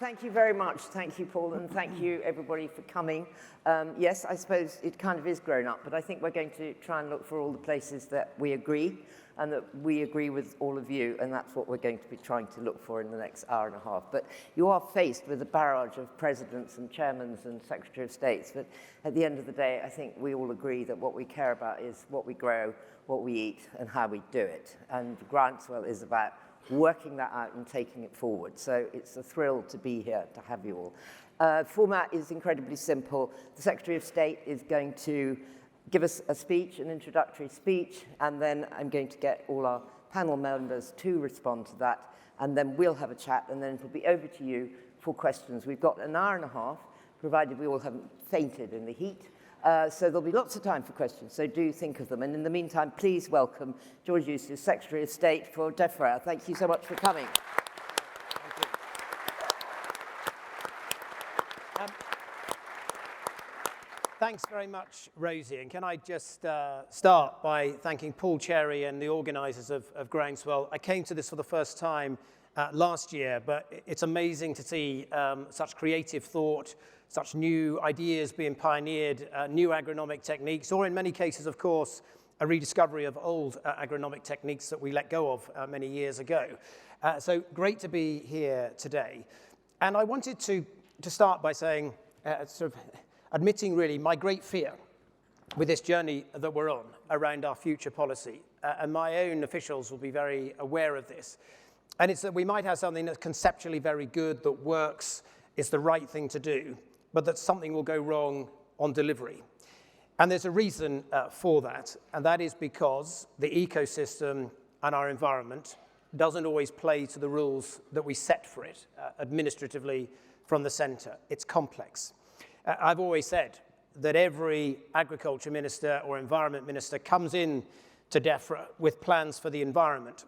Thank you very much. Thank you, Paul, and thank you, everybody, for coming. Yes, I suppose it kind of is grown up, but I think we're going to try and look for all the places that we agree and that we agree with all of you, and that's what we're going to be trying to look for in the next hour and a half. But you are faced with a barrage of presidents and chairmen and secretary of states, but at the end of the day, I think we all agree that what we care about is what we grow, what we eat, and how we do it. And Groundswell is about working that out and taking it forward. So it's a thrill to be here to have you all. Format is incredibly simple. The Secretary of State is going to give us a speech, an introductory speech, and then I'm going to get all our panel members to respond to that, and then we'll have a chat, and then it'll be over to you for questions. We've got an hour and a half, provided we all haven't fainted in the heat. So there'll be lots of time for questions, so do think of them. And in the meantime, please welcome George Eustice, Secretary of State for Defra. Thank you so much for coming. Thanks very much, Rosie. And can I just start by thanking Paul Cherry and the organisers of Groundswell. I came to this for the first time last year, but it's amazing to see such creative thought, such new ideas being pioneered, new agronomic techniques, or in many cases, of course, a rediscovery of old agronomic techniques that we let go of many years ago. So great to be here today. And I wanted to start by saying, sort of admitting really my great fear with this journey that we're on around our future policy. And my own officials will be very aware of this. And it's that we might have something that's conceptually very good, that works, is the right thing to do, but that something will go wrong on delivery. And there's a reason for that, and that is because the ecosystem and our environment doesn't always play to the rules that we set for it administratively from the centre. It's complex. I've always said that every agriculture minister or environment minister comes in to Defra with plans for the environment.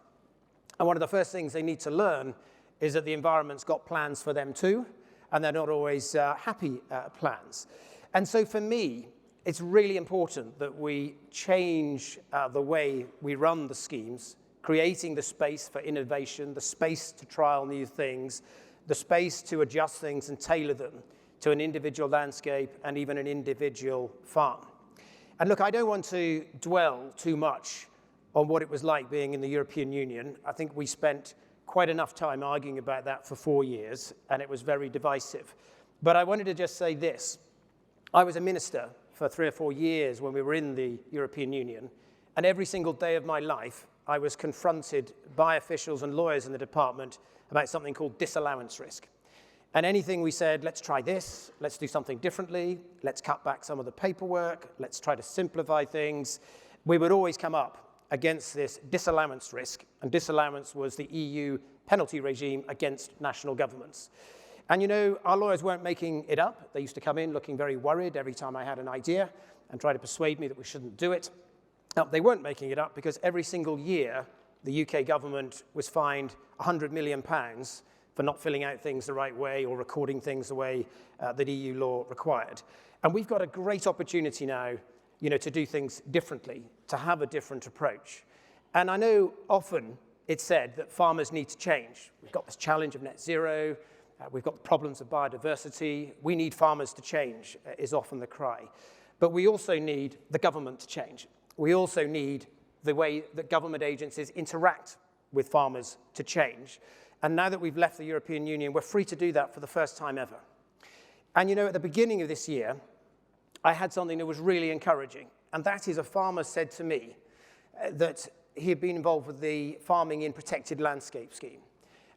And one of the first things they need to learn is that the environment's got plans for them too, and they're not always happy plans. And so for me, it's really important that we change the way we run the schemes, creating the space for innovation, the space to trial new things, the space to adjust things and tailor them to an individual landscape and even an individual farm. And look, I don't want to dwell too much on what it was like being in the European Union. I think we spent quite enough time arguing about that for 4 years, and it was very divisive. But I wanted to just say this. I was a minister for 3 or 4 years when we were in the European Union, and every single day of my life, I was confronted by officials and lawyers in the department about something called disallowance risk. And anything we said, let's try this, let's do something differently, let's cut back some of the paperwork, let's try to simplify things, we would always come up against this disallowance risk, and disallowance was the EU penalty regime against national governments. And you know, our lawyers weren't making it up. They used to come in looking very worried every time I had an idea and try to persuade me that we shouldn't do it. Now, they weren't making it up because every single year the UK government was fined £100 million for not filling out things the right way or recording things the way that EU law required. And we've got a great opportunity now, you know, to do things differently, to have a different approach. And I know often it's said that farmers need to change. We've got this challenge of net zero, we've got the problems of biodiversity, we need farmers to change, is often the cry. But we also need the government to change. We also need the way that government agencies interact with farmers to change. And now that we've left the European Union, we're free to do that for the first time ever. And you know, at the beginning of this year, I had something that was really encouraging. And that is, a farmer said to me that he had been involved with the Farming in Protected Landscape scheme.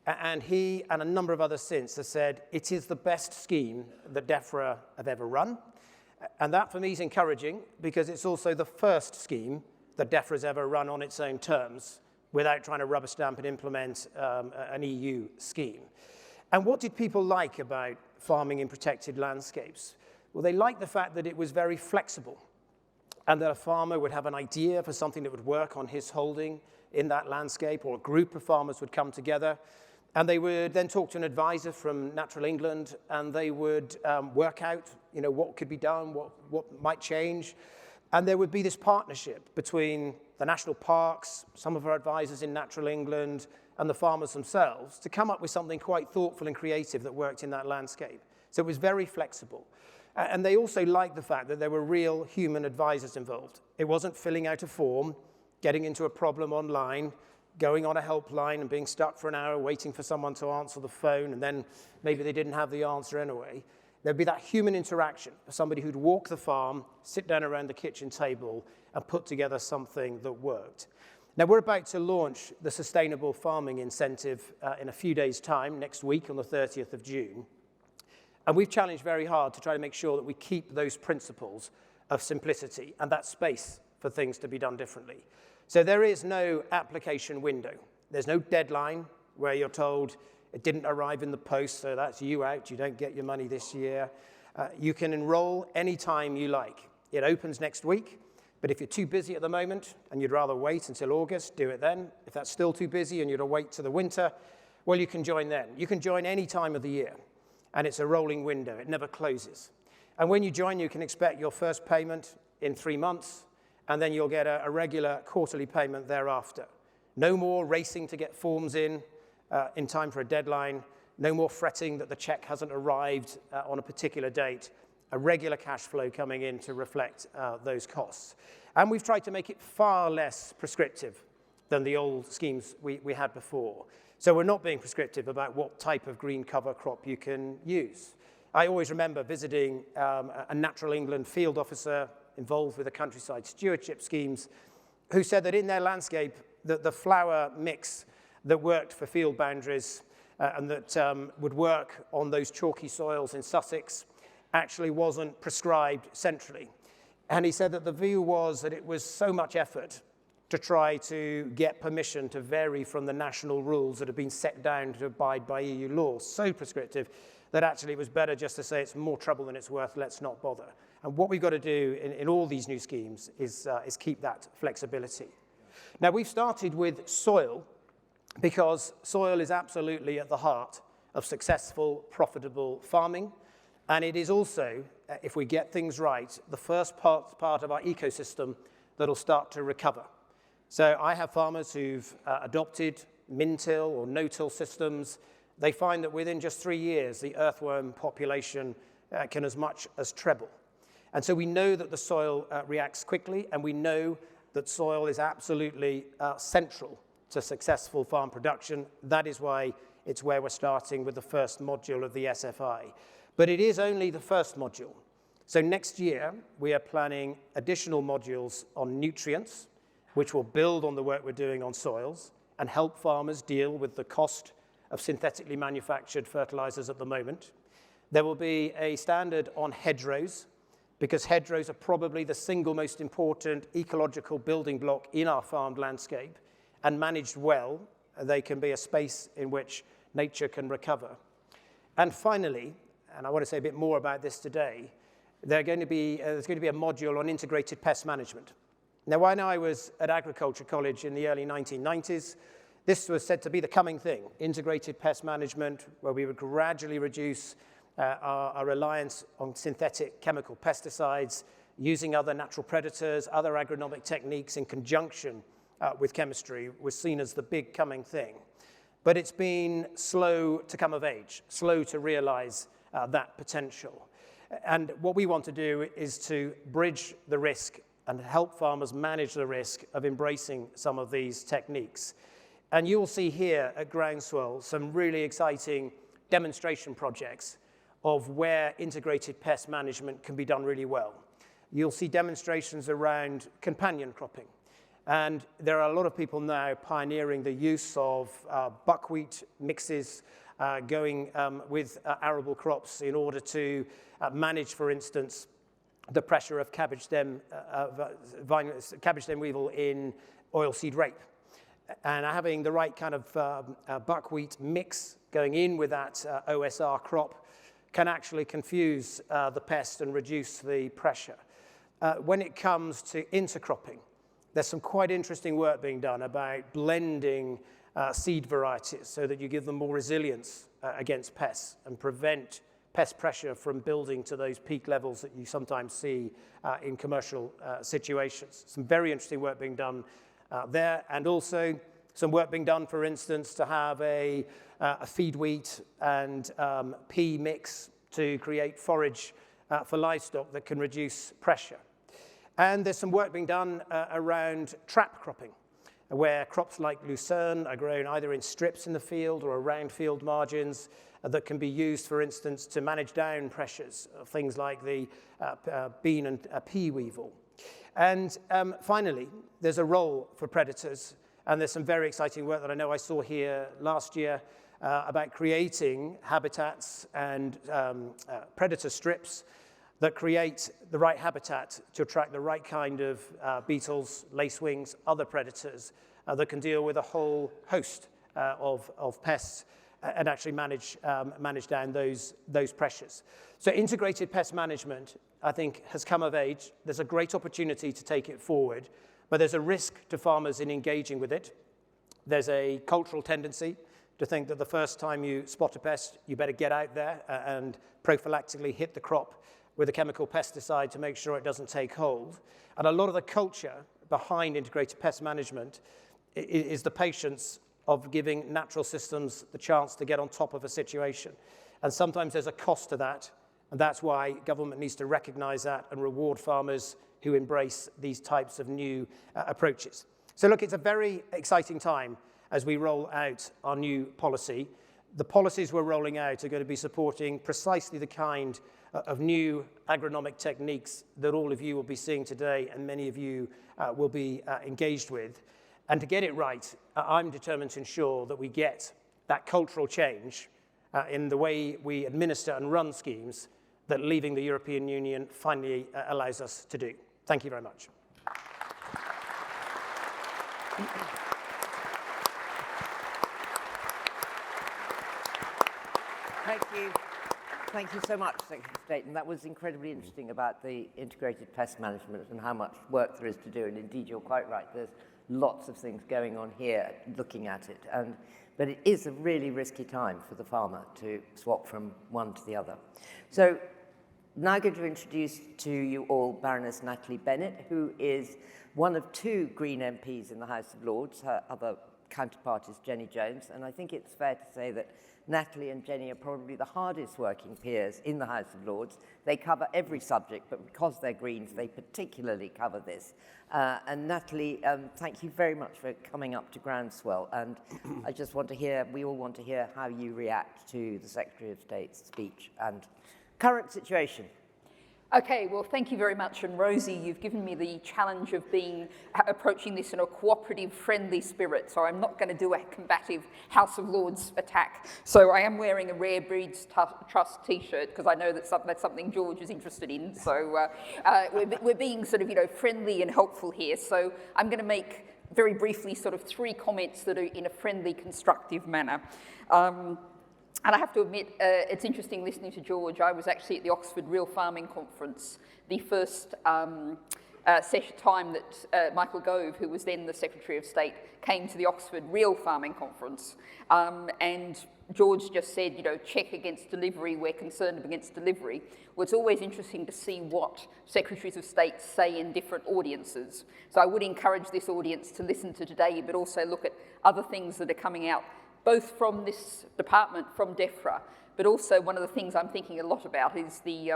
And he and a number of others since have said, it is the best scheme that Defra have ever run. And that for me is encouraging because it's also the first scheme that Defra has ever run on its own terms without trying to rubber stamp and implement an EU scheme. And what did people like about farming in protected landscapes? Well, they liked the fact that it was very flexible and that a farmer would have an idea for something that would work on his holding in that landscape, or a group of farmers would come together and they would then talk to an advisor from Natural England, and they would work out, you know, what could be done, what might change. And there would be this partnership between the national parks, some of our advisors in Natural England, and the farmers themselves to come up with something quite thoughtful and creative that worked in that landscape. So it was very flexible. And they also liked the fact that there were real human advisors involved. It wasn't filling out a form, getting into a problem online, going on a helpline and being stuck for an hour waiting for someone to answer the phone, and then maybe they didn't have the answer anyway. There'd be that human interaction of somebody who'd walk the farm, sit down around the kitchen table, and put together something that worked. Now, we're about to launch the Sustainable Farming Incentive in a few days' time, next week on the 30th of June. And we've challenged very hard to try to make sure that we keep those principles of simplicity and that space for things to be done differently. So there is no application window. There's no deadline where you're told it didn't arrive in the post, so that's you out, you don't get your money this year. You can enroll anytime you like. It opens next week, but if you're too busy at the moment and you'd rather wait until August, do it then. If that's still too busy and you'd wait to the winter, well, you can join then. You can join any time of the year, and it's a rolling window. It never closes. And when you join, you can expect your first payment in 3 months, and then you'll get a regular quarterly payment thereafter. No more racing to get forms in time for a deadline. No more fretting that the check hasn't arrived on a particular date. A regular cash flow coming in to reflect those costs. And we've tried to make it far less prescriptive than the old schemes we had before. So we're not being prescriptive about what type of green cover crop you can use. I always remember visiting a Natural England field officer involved with the countryside stewardship schemes who said that in their landscape, that the flower mix that worked for field boundaries and that would work on those chalky soils in Sussex actually wasn't prescribed centrally. And he said that the view was that it was so much effort to try to get permission to vary from the national rules that have been set down to abide by EU law, so prescriptive that actually it was better just to say it's more trouble than it's worth, let's not bother. And what we've got to do in all these new schemes is keep that flexibility. Now, we've started with soil because soil is absolutely at the heart of successful, profitable farming. And it is also, if we get things right, the first part of our ecosystem that'll start to recover. So I have farmers who've adopted min-till or no-till systems. They find that within just 3 years, the earthworm population can as much as treble. And so we know that the soil reacts quickly, and we know that soil is absolutely central to successful farm production. That is why it's where we're starting with the first module of the SFI. But it is only the first module. So next year, we are planning additional modules on nutrients, which will build on the work we're doing on soils and help farmers deal with the cost of synthetically manufactured fertilizers at the moment. There will be a standard on hedgerows, because hedgerows are probably the single most important ecological building block in our farmed landscape, and managed well, they can be a space in which nature can recover. And finally, and I want to say a bit more about this today, there's going to be a module on integrated pest management. Now, when I was at Agriculture College in the early 1990s, this was said to be the coming thing, integrated pest management, where we would gradually reduce our reliance on synthetic chemical pesticides, using other natural predators, other agronomic techniques in conjunction with chemistry was seen as the big coming thing. But it's been slow to come of age, slow to realize that potential. And what we want to do is to bridge the risk and help farmers manage the risk of embracing some of these techniques. And you'll see here at Groundswell some really exciting demonstration projects of where integrated pest management can be done really well. You'll see demonstrations around companion cropping. And there are a lot of people now pioneering the use of buckwheat mixes going with arable crops in order to manage, for instance, the pressure of cabbage stem weevil in oilseed rape. And having the right kind of buckwheat mix going in with that OSR crop can actually confuse the pest and reduce the pressure. When it comes to intercropping, there's some quite interesting work being done about blending seed varieties so that you give them more resilience against pests and prevent pest pressure from building to those peak levels that you sometimes see in commercial situations. Some very interesting work being done there, and also some work being done, for instance, to have a feed wheat and pea mix to create forage for livestock that can reduce pressure. And there's some work being done around trap cropping, where crops like lucerne are grown either in strips in the field or around field margins that can be used, for instance, to manage down pressures, things like the bean and pea weevil. And finally, there's a role for predators, and there's some very exciting work that I know I saw here last year about creating habitats and predator strips that create the right habitat to attract the right kind of beetles, lacewings, other predators that can deal with a whole host of pests and actually manage down those pressures. So integrated pest management, I think, has come of age. There's a great opportunity to take it forward, but there's a risk to farmers in engaging with it. There's a cultural tendency to think that the first time you spot a pest, you better get out there and prophylactically hit the crop with a chemical pesticide to make sure it doesn't take hold. And a lot of the culture behind integrated pest management is the patience of giving natural systems the chance to get on top of a situation. And sometimes there's a cost to that, and that's why government needs to recognize that and reward farmers who embrace these types of new approaches. So look, it's a very exciting time as we roll out our new policy. The policies we're rolling out are going to be supporting precisely the kind of new agronomic techniques that all of you will be seeing today and many of you will be engaged with. And to get it right, I'm determined to ensure that we get that cultural change in the way we administer and run schemes that leaving the European Union finally allows us to do. Thank you very much. Thank you. Thank you so much, Secretary of State. And that was incredibly interesting about the integrated pest management and how much work there is to do. And indeed, you're quite right. There's lots of things going on here looking at it. But it is a really risky time for the farmer to swap from one to the other. So now I'm going to introduce to you all Baroness Natalie Bennett, who is one of two Green MPs in the House of Lords. Her other counterpart is Jenny Jones. And I think it's fair to say that Natalie and Jenny are probably the hardest working peers in the House of Lords. They cover every subject, but because they're Greens, they particularly cover this. And Natalie, thank you very much for coming up to Groundswell. And I just want to hear, we all want to hear how you react to the Secretary of State's speech and current situation. Okay, well, thank you very much. And Rosie, you've given me the challenge of approaching this in a cooperative, friendly spirit. So I'm not going to do a combative House of Lords attack. So I am wearing a Rare Breeds Trust T-shirt because I know that's something George is interested in. So we're being sort of, friendly and helpful here. So I'm going to make very briefly sort of three comments that are in a friendly, constructive manner. And I have to admit, it's interesting listening to George. I was actually at the Oxford Real Farming Conference, the first time that Michael Gove, who was then the Secretary of State, came to the Oxford Real Farming Conference. And George just said, check against delivery, we're concerned against delivery. Well, it's always interesting to see what Secretaries of State say in different audiences. So I would encourage this audience to listen to today, but also look at other things that are coming out both from this department, from Defra, but also one of the things I'm thinking a lot about is the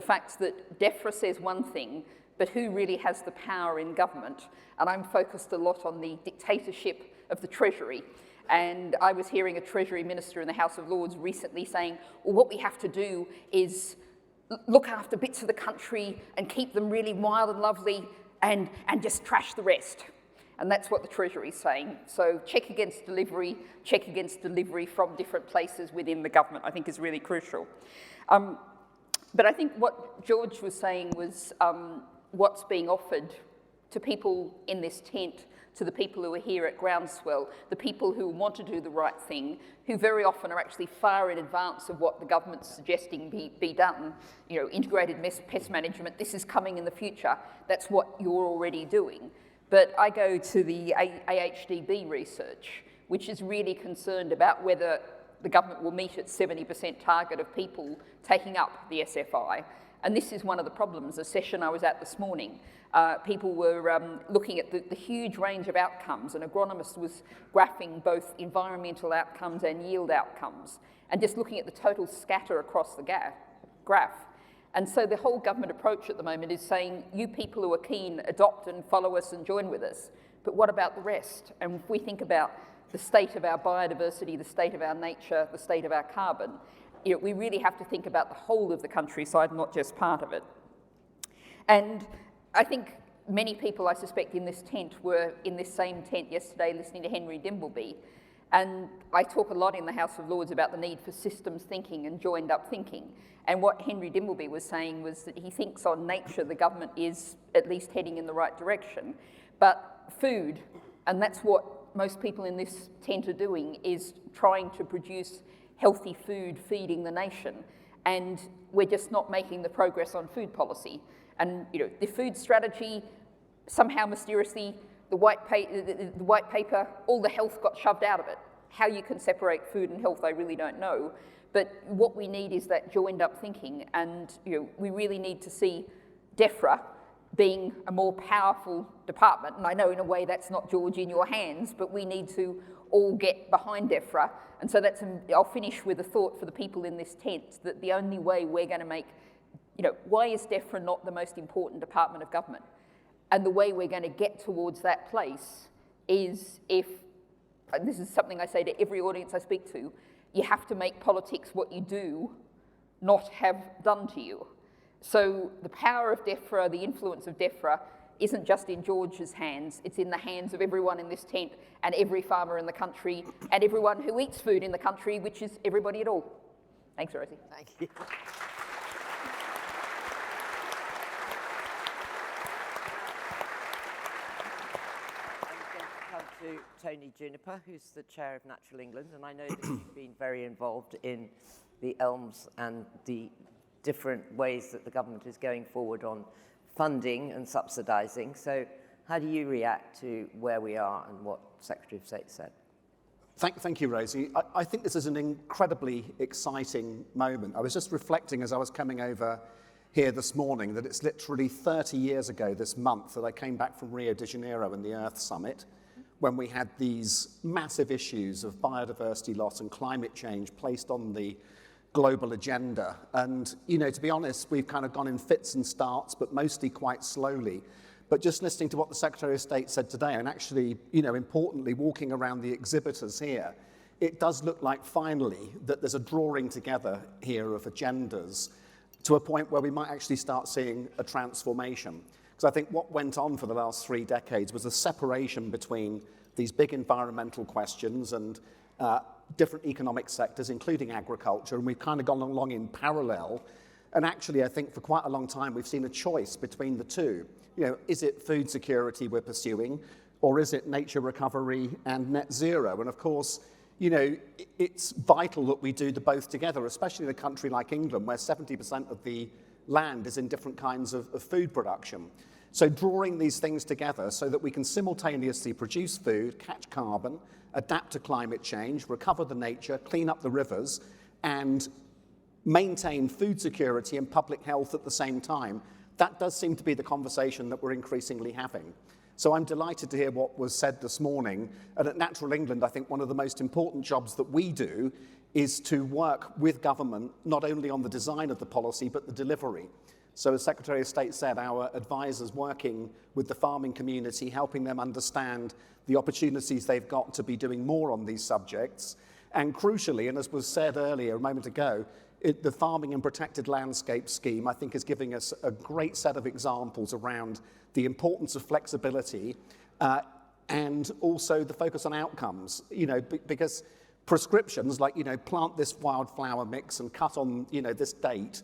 fact that Defra says one thing, but who really has the power in government? And I'm focused a lot on the dictatorship of the Treasury. And I was hearing a Treasury Minister in the House of Lords recently saying, well, what we have to do is look after bits of the country and keep them really wild and lovely and just trash the rest. And that's what the Treasury is saying. So check against delivery from different places within the government, I think is really crucial. But I think what George was saying was what's being offered to people in this tent, to the people who are here at Groundswell, the people who want to do the right thing, who very often are actually far in advance of what the government's suggesting be done. Integrated pest management, this is coming in the future. That's what you're already doing. But I go to the AHDB research, which is really concerned about whether the government will meet its 70% target of people taking up the SFI. And this is one of the problems. A session I was at this morning, People were looking at the huge range of outcomes. An agronomist was graphing both environmental outcomes and yield outcomes, and just looking at the total scatter across the graph. And so the whole government approach at the moment is saying, you people who are keen, adopt and follow us and join with us. But what about the rest? And if we think about the state of our biodiversity, the state of our nature, the state of our carbon, we really have to think about the whole of the countryside, not just part of it. And I think many people, I suspect, in this tent were in this same tent yesterday listening to Henry Dimbleby. And I talk a lot in the House of Lords about the need for systems thinking and joined up thinking. And what Henry Dimbleby was saying was that he thinks on nature the government is at least heading in the right direction. But food, and that's what most people in this tent are doing, is trying to produce healthy food feeding the nation. And we're just not making the progress on food policy. And the food strategy, somehow mysteriously, the white paper, all the health got shoved out of it. How you can separate food and health, I really don't know. But what we need is that joined up thinking, and we really need to see Defra being a more powerful department. And I know in a way that's not, George, in your hands, but we need to all get behind Defra. And so I'll finish with a thought for the people in this tent, that the only way we're going to make, why is Defra not the most important department of government? And the way we're going to get towards that place is if, and this is something I say to every audience I speak to, you have to make politics what you do, not have done to you. So the power of Defra, the influence of Defra, isn't just in George's hands, it's in the hands of everyone in this tent and every farmer in the country and everyone who eats food in the country, which is everybody at all. Thanks, Rosie. Thank you. To Tony Juniper, who's the chair of Natural England, and I know that you've been very involved in the ELMS and the different ways that the government is going forward on funding and subsidising. So how do you react to where we are and what Secretary of State said? Thank you, Rosie. I think this is an incredibly exciting moment. I was just reflecting as I was coming over here this morning that it's literally 30 years ago this month that I came back from Rio de Janeiro and the Earth Summit, when we had these massive issues of biodiversity loss and climate change placed on the global agenda. And, to be honest, we've kind of gone in fits and starts, but mostly quite slowly. But just listening to what the Secretary of State said today, and actually, importantly, walking around the exhibitors here, it does look like finally that there's a drawing together here of agendas to a point where we might actually start seeing a transformation. Because I think what went on for the last 3 decades was a separation between these big environmental questions and different economic sectors, including agriculture, and we've kind of gone along in parallel. And actually, I think for quite a long time, we've seen a choice between the two. Is it food security we're pursuing, or is it nature recovery and net zero? And of course, it's vital that we do the both together, especially in a country like England, where 70% of the land is in different kinds of food production. So drawing these things together so that we can simultaneously produce food, catch carbon, adapt to climate change, recover the nature, clean up the rivers, and maintain food security and public health at the same time, that does seem to be the conversation that we're increasingly having. So I'm delighted to hear what was said this morning. And at Natural England, I think one of the most important jobs that we do is to work with government, not only on the design of the policy, but the delivery. So as Secretary of State said, our advisors working with the farming community, helping them understand the opportunities they've got to be doing more on these subjects. And crucially, and as was said earlier a moment ago, the Farming and Protected Landscape Scheme, I think, is giving us a great set of examples around the importance of flexibility and also the focus on outcomes, because prescriptions like, plant this wildflower mix and cut on, this date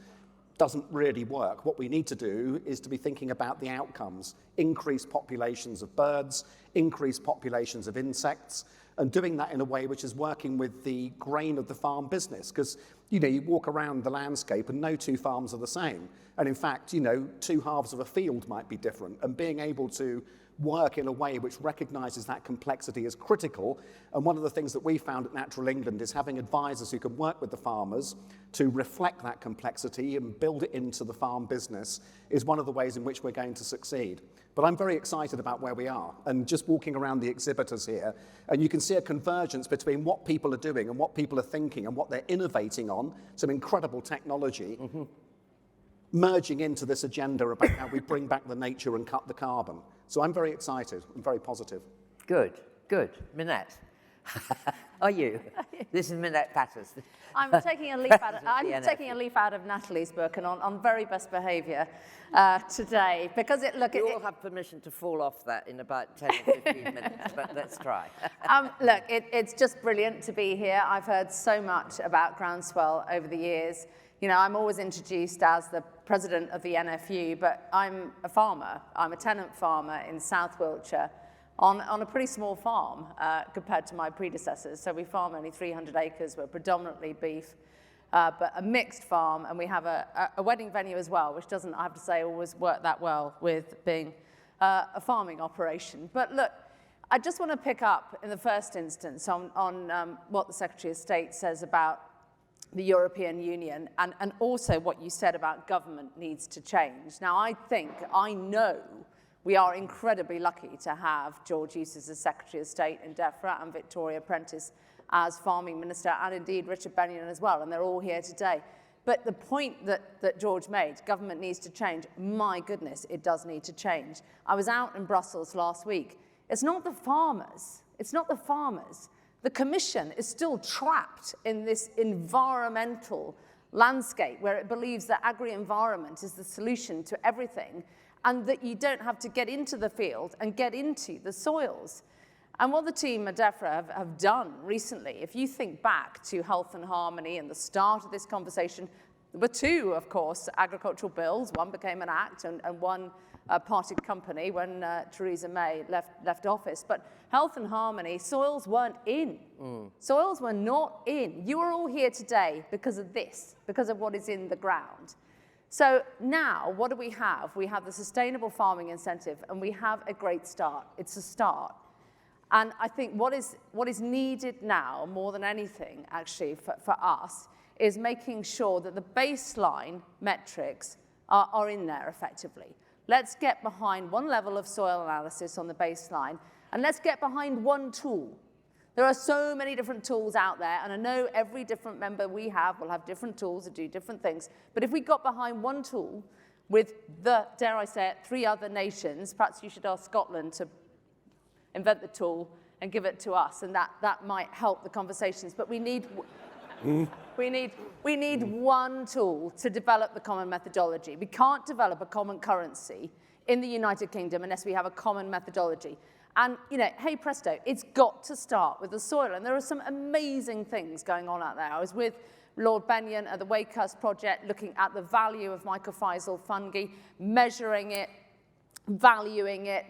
doesn't really work. What we need to do is to be thinking about the outcomes, increase populations of birds, increase populations of insects, and doing that in a way which is working with the grain of the farm business. Because, you walk around the landscape and no two farms are the same. And in fact, two halves of a field might be different. And being able to work in a way which recognises that complexity is critical. And one of the things that we found at Natural England is having advisors who can work with the farmers to reflect that complexity and build it into the farm business is one of the ways in which we're going to succeed. But I'm very excited about where we are, and just walking around the exhibitors here, and you can see a convergence between what people are doing and what people are thinking and what they're innovating on, some incredible technology, merging into this agenda about how we bring back the nature and cut the carbon. So I'm very excited and very positive. Good, good. Minette. Are you? This is Minette Patters. I'm taking a leaf out of Natalie's book and on very best behaviour today, because You all have permission to fall off that in about 10 or 15 minutes, but let's try. It's just brilliant to be here. I've heard so much about Groundswell over the years. You know, I'm always introduced as the president of the NFU, but I'm a farmer. I'm a tenant farmer in South Wiltshire on a pretty small farm compared to my predecessors. So we farm only 300 acres. We're predominantly beef, but a mixed farm, and we have a wedding venue as well, which doesn't, I have to say, always work that well with being a farming operation. But look, I just want to pick up in the first instance on what the Secretary of State says about the European Union, and also what you said about government needs to change. Now, I know we are incredibly lucky to have George Eustice as Secretary of State in Defra and Victoria Prentice as Farming Minister, and indeed Richard Bennett as well, and they're all here today. But the point that George made, government needs to change, my goodness, it does need to change. I was out in Brussels last week. It's not the farmers. It's not the farmers. The Commission is still trapped in this environmental landscape where it believes that agri-environment is the solution to everything, and that you don't have to get into the field and get into the soils. And what the team at Defra have done recently, if you think back to Health and Harmony and the start of this conversation, there were two, of course, agricultural bills. One became an act and one parted company when Theresa May left office. But Health and Harmony, soils weren't in. Soils were not in. You are all here today because of this, because of what is in the ground. So now, what do we have? We have the Sustainable Farming Incentive, and we have a great start. It's a start. And I think what is needed now, more than anything, actually, for us, is making sure that the baseline metrics are in there effectively. Let's get behind one level of soil analysis on the baseline, and let's get behind one tool. There are so many different tools out there, and I know every different member we have will have different tools that do different things. But if we got behind one tool with the, dare I say it, 3 other nations, perhaps you should ask Scotland to invent the tool and give it to us, and that might help the conversations. But we need one tool to develop the common methodology. We can't develop a common currency in the United Kingdom unless we have a common methodology. And, you know, hey presto, it's got to start with the soil. And there are some amazing things going on out there. I was with Lord Bennett at the Wakehurst project looking at the value of mycorrhizal fungi, measuring it, valuing it.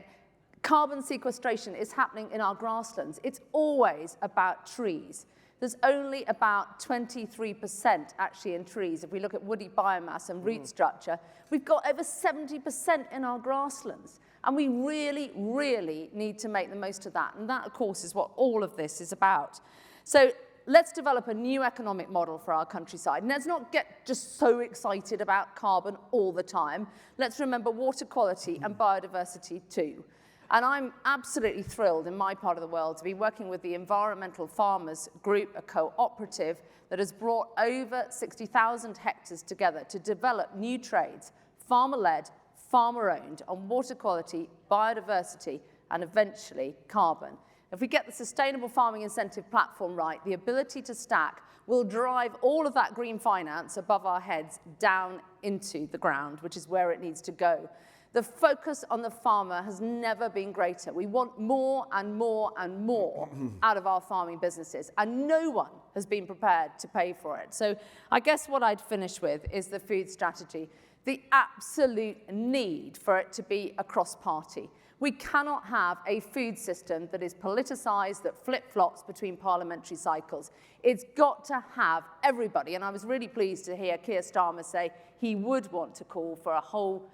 Carbon sequestration is happening in our grasslands. It's always about trees. There's only about 23% actually in trees. If we look at woody biomass and root structure, we've got over 70% in our grasslands. And we really, really need to make the most of that. And that, of course, is what all of this is about. So let's develop a new economic model for our countryside. And let's not get just so excited about carbon all the time. Let's remember water quality and biodiversity too. And I'm absolutely thrilled in my part of the world to be working with the Environmental Farmers Group, a cooperative that has brought over 60,000 hectares together to develop new trades, farmer-led, farmer-owned, on water quality, biodiversity, and eventually carbon. If we get the Sustainable Farming Incentive platform right, the ability to stack will drive all of that green finance above our heads down into the ground, which is where it needs to go. The focus on the farmer has never been greater. We want more and more and more out of our farming businesses, and no one has been prepared to pay for it. So I guess what I'd finish with is the food strategy, the absolute need for it to be a cross-party. We cannot have a food system that is politicized, that flip-flops between parliamentary cycles. It's got to have everybody, and I was really pleased to hear Keir Starmer say he would want to call for a whole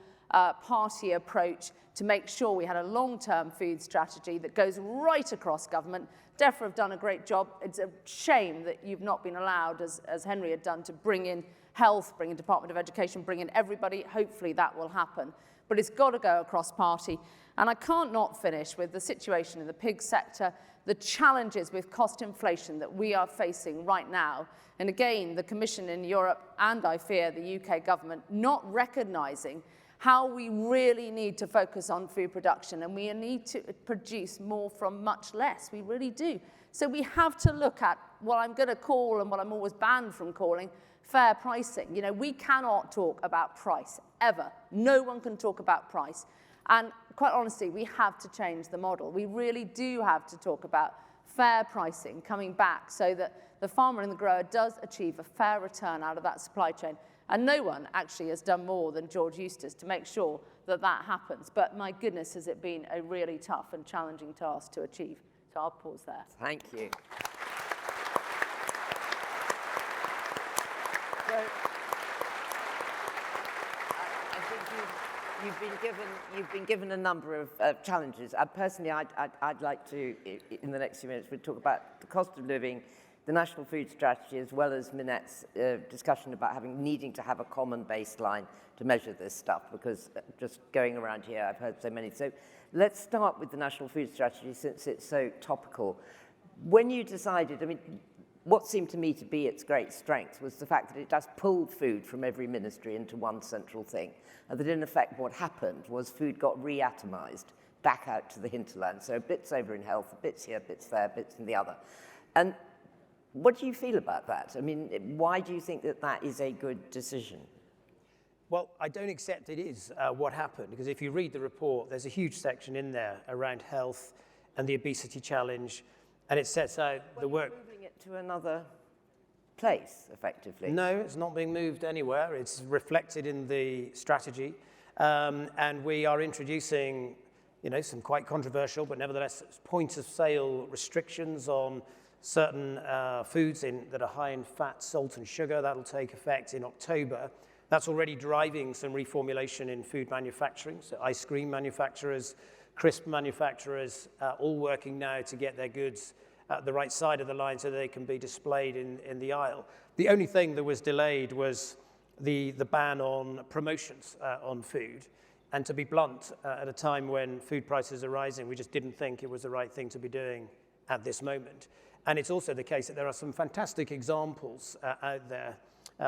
party approach to make sure we had a long-term food strategy that goes right across government. Defra have done a great job. It's a shame that you've not been allowed, as Henry had done, to bring in Health, bring in Department of Education, bring in everybody. Hopefully that will happen. But it's got to go across party. And I can't not finish with the situation in the pig sector, the challenges with cost inflation that we are facing right now. And again, the Commission in Europe, and I fear the UK government, not recognising how we really need to focus on food production, and we need to produce more from much less. We really do. So we have to look at what I'm going to call, and what I'm always banned from calling, fair pricing. You know, we cannot talk about price, ever. No one can talk about price. And quite honestly, we have to change the model. We really do have to talk about fair pricing coming back so that the farmer and the grower does achieve a fair return out of that supply chain. And no one actually has done more than George Eustice to make sure that that happens. But my goodness, has it been a really tough and challenging task to achieve. So I'll pause there. Thank you. So, I think you've been given a number of challenges. Personally, I'd like to, in the next few minutes, we'll talk about the cost of living, the National Food Strategy, as well as Minette's discussion about needing to have a common baseline to measure this stuff, because just going around here, I've heard so many. So let's start with the National Food Strategy, since it's so topical. When you decided, I mean, what seemed to me to be its great strength was the fact that it just pulled food from every ministry into one central thing, and that in effect what happened was food got re-atomized back out to the hinterland. So bits over in health, bits here, bits there, bits in the other. And what do you feel about that? I mean, why do you think that that is a good decision? Well, I don't accept it is what happened, because if you read the report, there's a huge section in there around health and the obesity challenge, and it sets out the work. Moving it to another place, effectively. No, it's not being moved anywhere. It's reflected in the strategy, and we are introducing, you know, some quite controversial, but nevertheless, point of sale restrictions on certain foods that are high in fat, salt, and sugar. That'll take effect in October. That's already driving some reformulation in food manufacturing. So ice cream manufacturers, crisp manufacturers, all working now to get their goods at the right side of the line so they can be displayed in the aisle. The only thing that was delayed was the ban on promotions on food. And to be blunt, at a time when food prices are rising, we just didn't think it was the right thing to be doing at this moment. And it's also the case that there are some fantastic examples out there,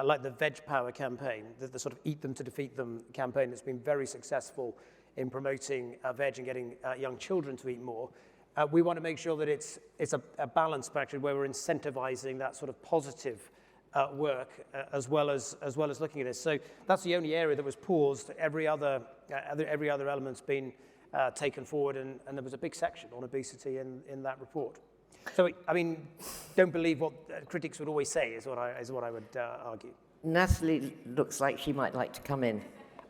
like the Veg Power campaign, the sort of Eat Them to Defeat Them campaign that's been very successful in promoting veg and getting young children to eat more. We want to make sure that it's a balance, actually, where we're incentivizing that sort of positive work as well as looking at this. So that's the only area that was paused. Every other element's been taken forward, and there was a big section on obesity in that report. So, I mean, don't believe what critics would always say is what I would argue. Natalie looks like she might like to come in.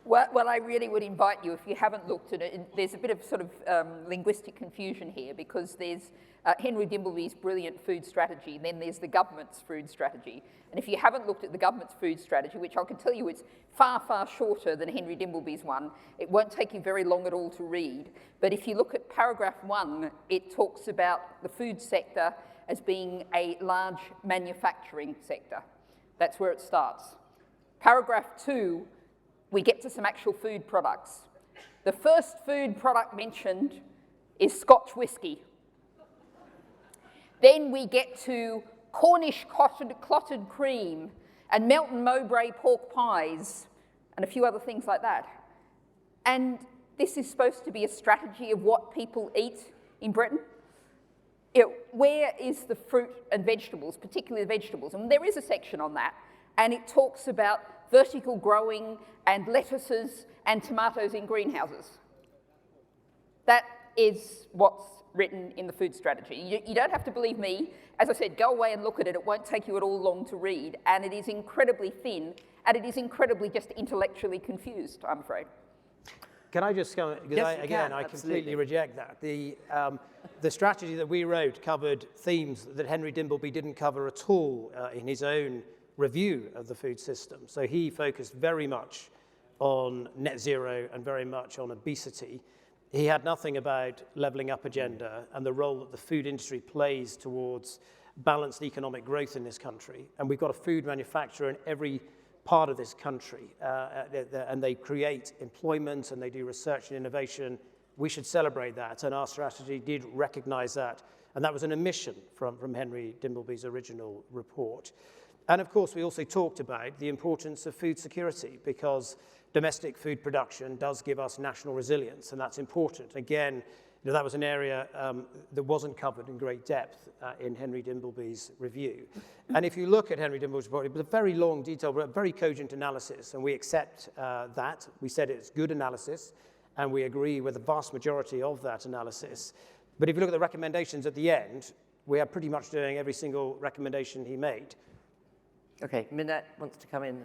Well, I really would invite you, if you haven't looked at it, there's a bit of sort of linguistic confusion here, because there's Henry Dimbleby's brilliant food strategy, and then there's the government's food strategy. And if you haven't looked at the government's food strategy, which I can tell you is far, far shorter than Henry Dimbleby's one, it won't take you very long at all to read. But if you look at paragraph 1, it talks about the food sector as being a large manufacturing sector. That's where it starts. Paragraph 2, we get to some actual food products. The first food product mentioned is Scotch whisky. Then we get to Cornish clotted cream and Melton Mowbray pork pies and a few other things like that. And this is supposed to be a strategy of what people eat in Britain. Where is the fruit and vegetables, particularly the vegetables? And there is a section on that, and it talks about vertical growing and lettuces and tomatoes in greenhouses. That is what's written in the food strategy. You don't have to believe me. As I said, go away and look at it. It won't take you at all long to read, and it is incredibly thin, and it is incredibly just intellectually confused, I'm afraid. Can I just go, because I completely reject that. The strategy that we wrote covered themes that Henry Dimbleby didn't cover at all in his own review of the food system. So he focused very much on net zero and very much on obesity. He had nothing about levelling up agenda and the role that the food industry plays towards balanced economic growth in this country. And we've got a food manufacturer in every part of this country, and they create employment and they do research and innovation. We should celebrate that, and our strategy did recognize that, and that was an omission from Henry Dimbleby's original report. And of course, we also talked about the importance of food security, because domestic food production does give us national resilience, and that's important. Again, that was an area that wasn't covered in great depth in Henry Dimbleby's review. And if you look at Henry Dimbleby's report, it was a very long, detailed, but very cogent analysis, and we accept that. We said it's good analysis, and we agree with the vast majority of that analysis. But if you look at the recommendations at the end, we are pretty much doing every single recommendation he made. Okay, Minette wants to come in.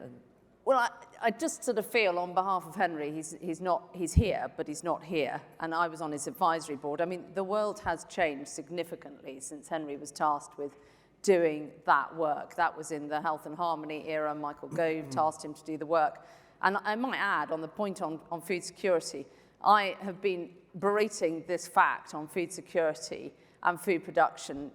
Well, I just sort of feel on behalf of Henry, he's here, but he's not here. And I was on his advisory board. I mean, the world has changed significantly since Henry was tasked with doing that work. That was in the Health and Harmony era. Michael Gove tasked him to do the work. And I might add, on the point on food security, I have been berating this fact on food security and food production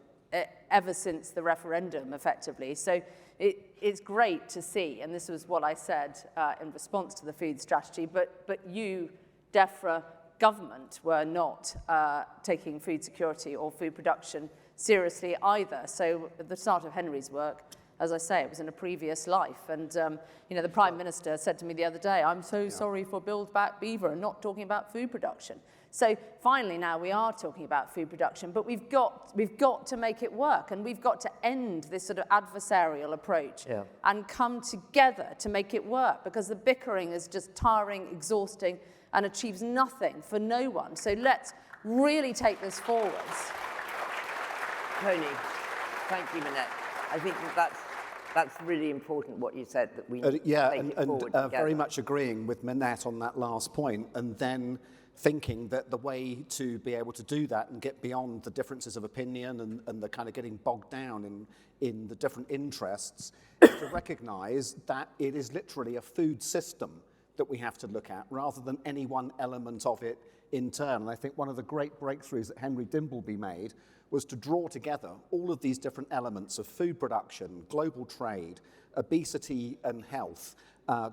ever since the referendum, effectively. So it's great to see, and this was what I said in response to the food strategy, but you, Defra, government, were not taking food security or food production seriously either. So at the start of Henry's work, as I say, it was in a previous life. And, the Prime Minister said to me the other day, I'm so sorry for Build Back Beaver and not talking about food production. So finally now we are talking about food production, but we've got to make it work, and we've got to end this sort of adversarial approach and come together to make it work, because the bickering is just tiring, exhausting, and achieves nothing for no one. So let's really take this forwards. Tony, thank you, Minette. I think that's really important what you said, that we need to take it forward together. Very much agreeing with Minette on that last point, and then thinking that the way to be able to do that and get beyond the differences of opinion and the kind of getting bogged down in the different interests is to recognise that it is literally a food system that we have to look at rather than any one element of it in turn. And I think one of the great breakthroughs that Henry Dimbleby made was to draw together all of these different elements of food production, global trade, obesity and health,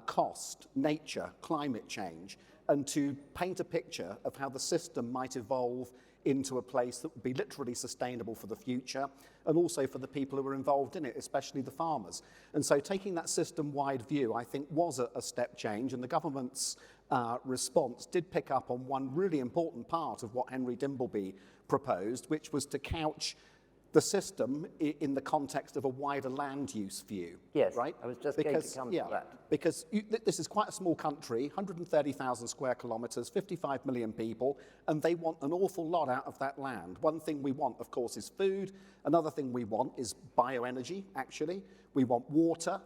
cost, nature, climate change, and to paint a picture of how the system might evolve into a place that would be literally sustainable for the future and also for the people who are involved in it, especially the farmers. And so taking that system-wide view, I think, was a step change, and the government's response did pick up on one really important part of what Henry Dimbleby proposed, which was to couch the system in the context of a wider land use view. Yes, right? I was just going to come to that. Because this is quite a small country, 130,000 square kilometres, 55 million people, and they want an awful lot out of that land. One thing we want, of course, is food. Another thing we want is bioenergy, actually. We want water.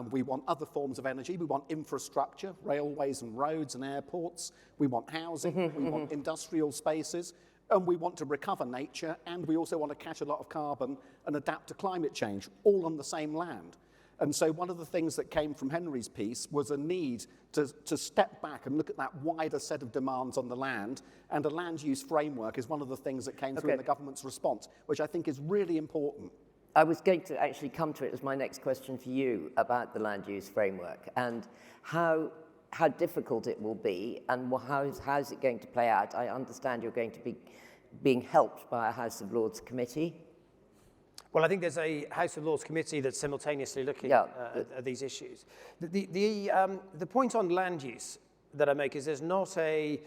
We want other forms of energy. We want infrastructure, railways and roads and airports. We want housing. We want industrial spaces. And we want to recover nature, and we also want to catch a lot of carbon and adapt to climate change, all on the same land. And so one of the things that came from Henry's piece was a need to step back and look at that wider set of demands on the land, and a land use framework is one of the things that came through in the government's response, which I think is really important. I was going to actually come to it as my next question to you about the land use framework and how difficult it will be and how's it going to play out. I understand you're going to be being helped by a House of Lords committee. Well, I think there's a House of Lords committee that's simultaneously looking at these issues. The point on land use that I make is there's not a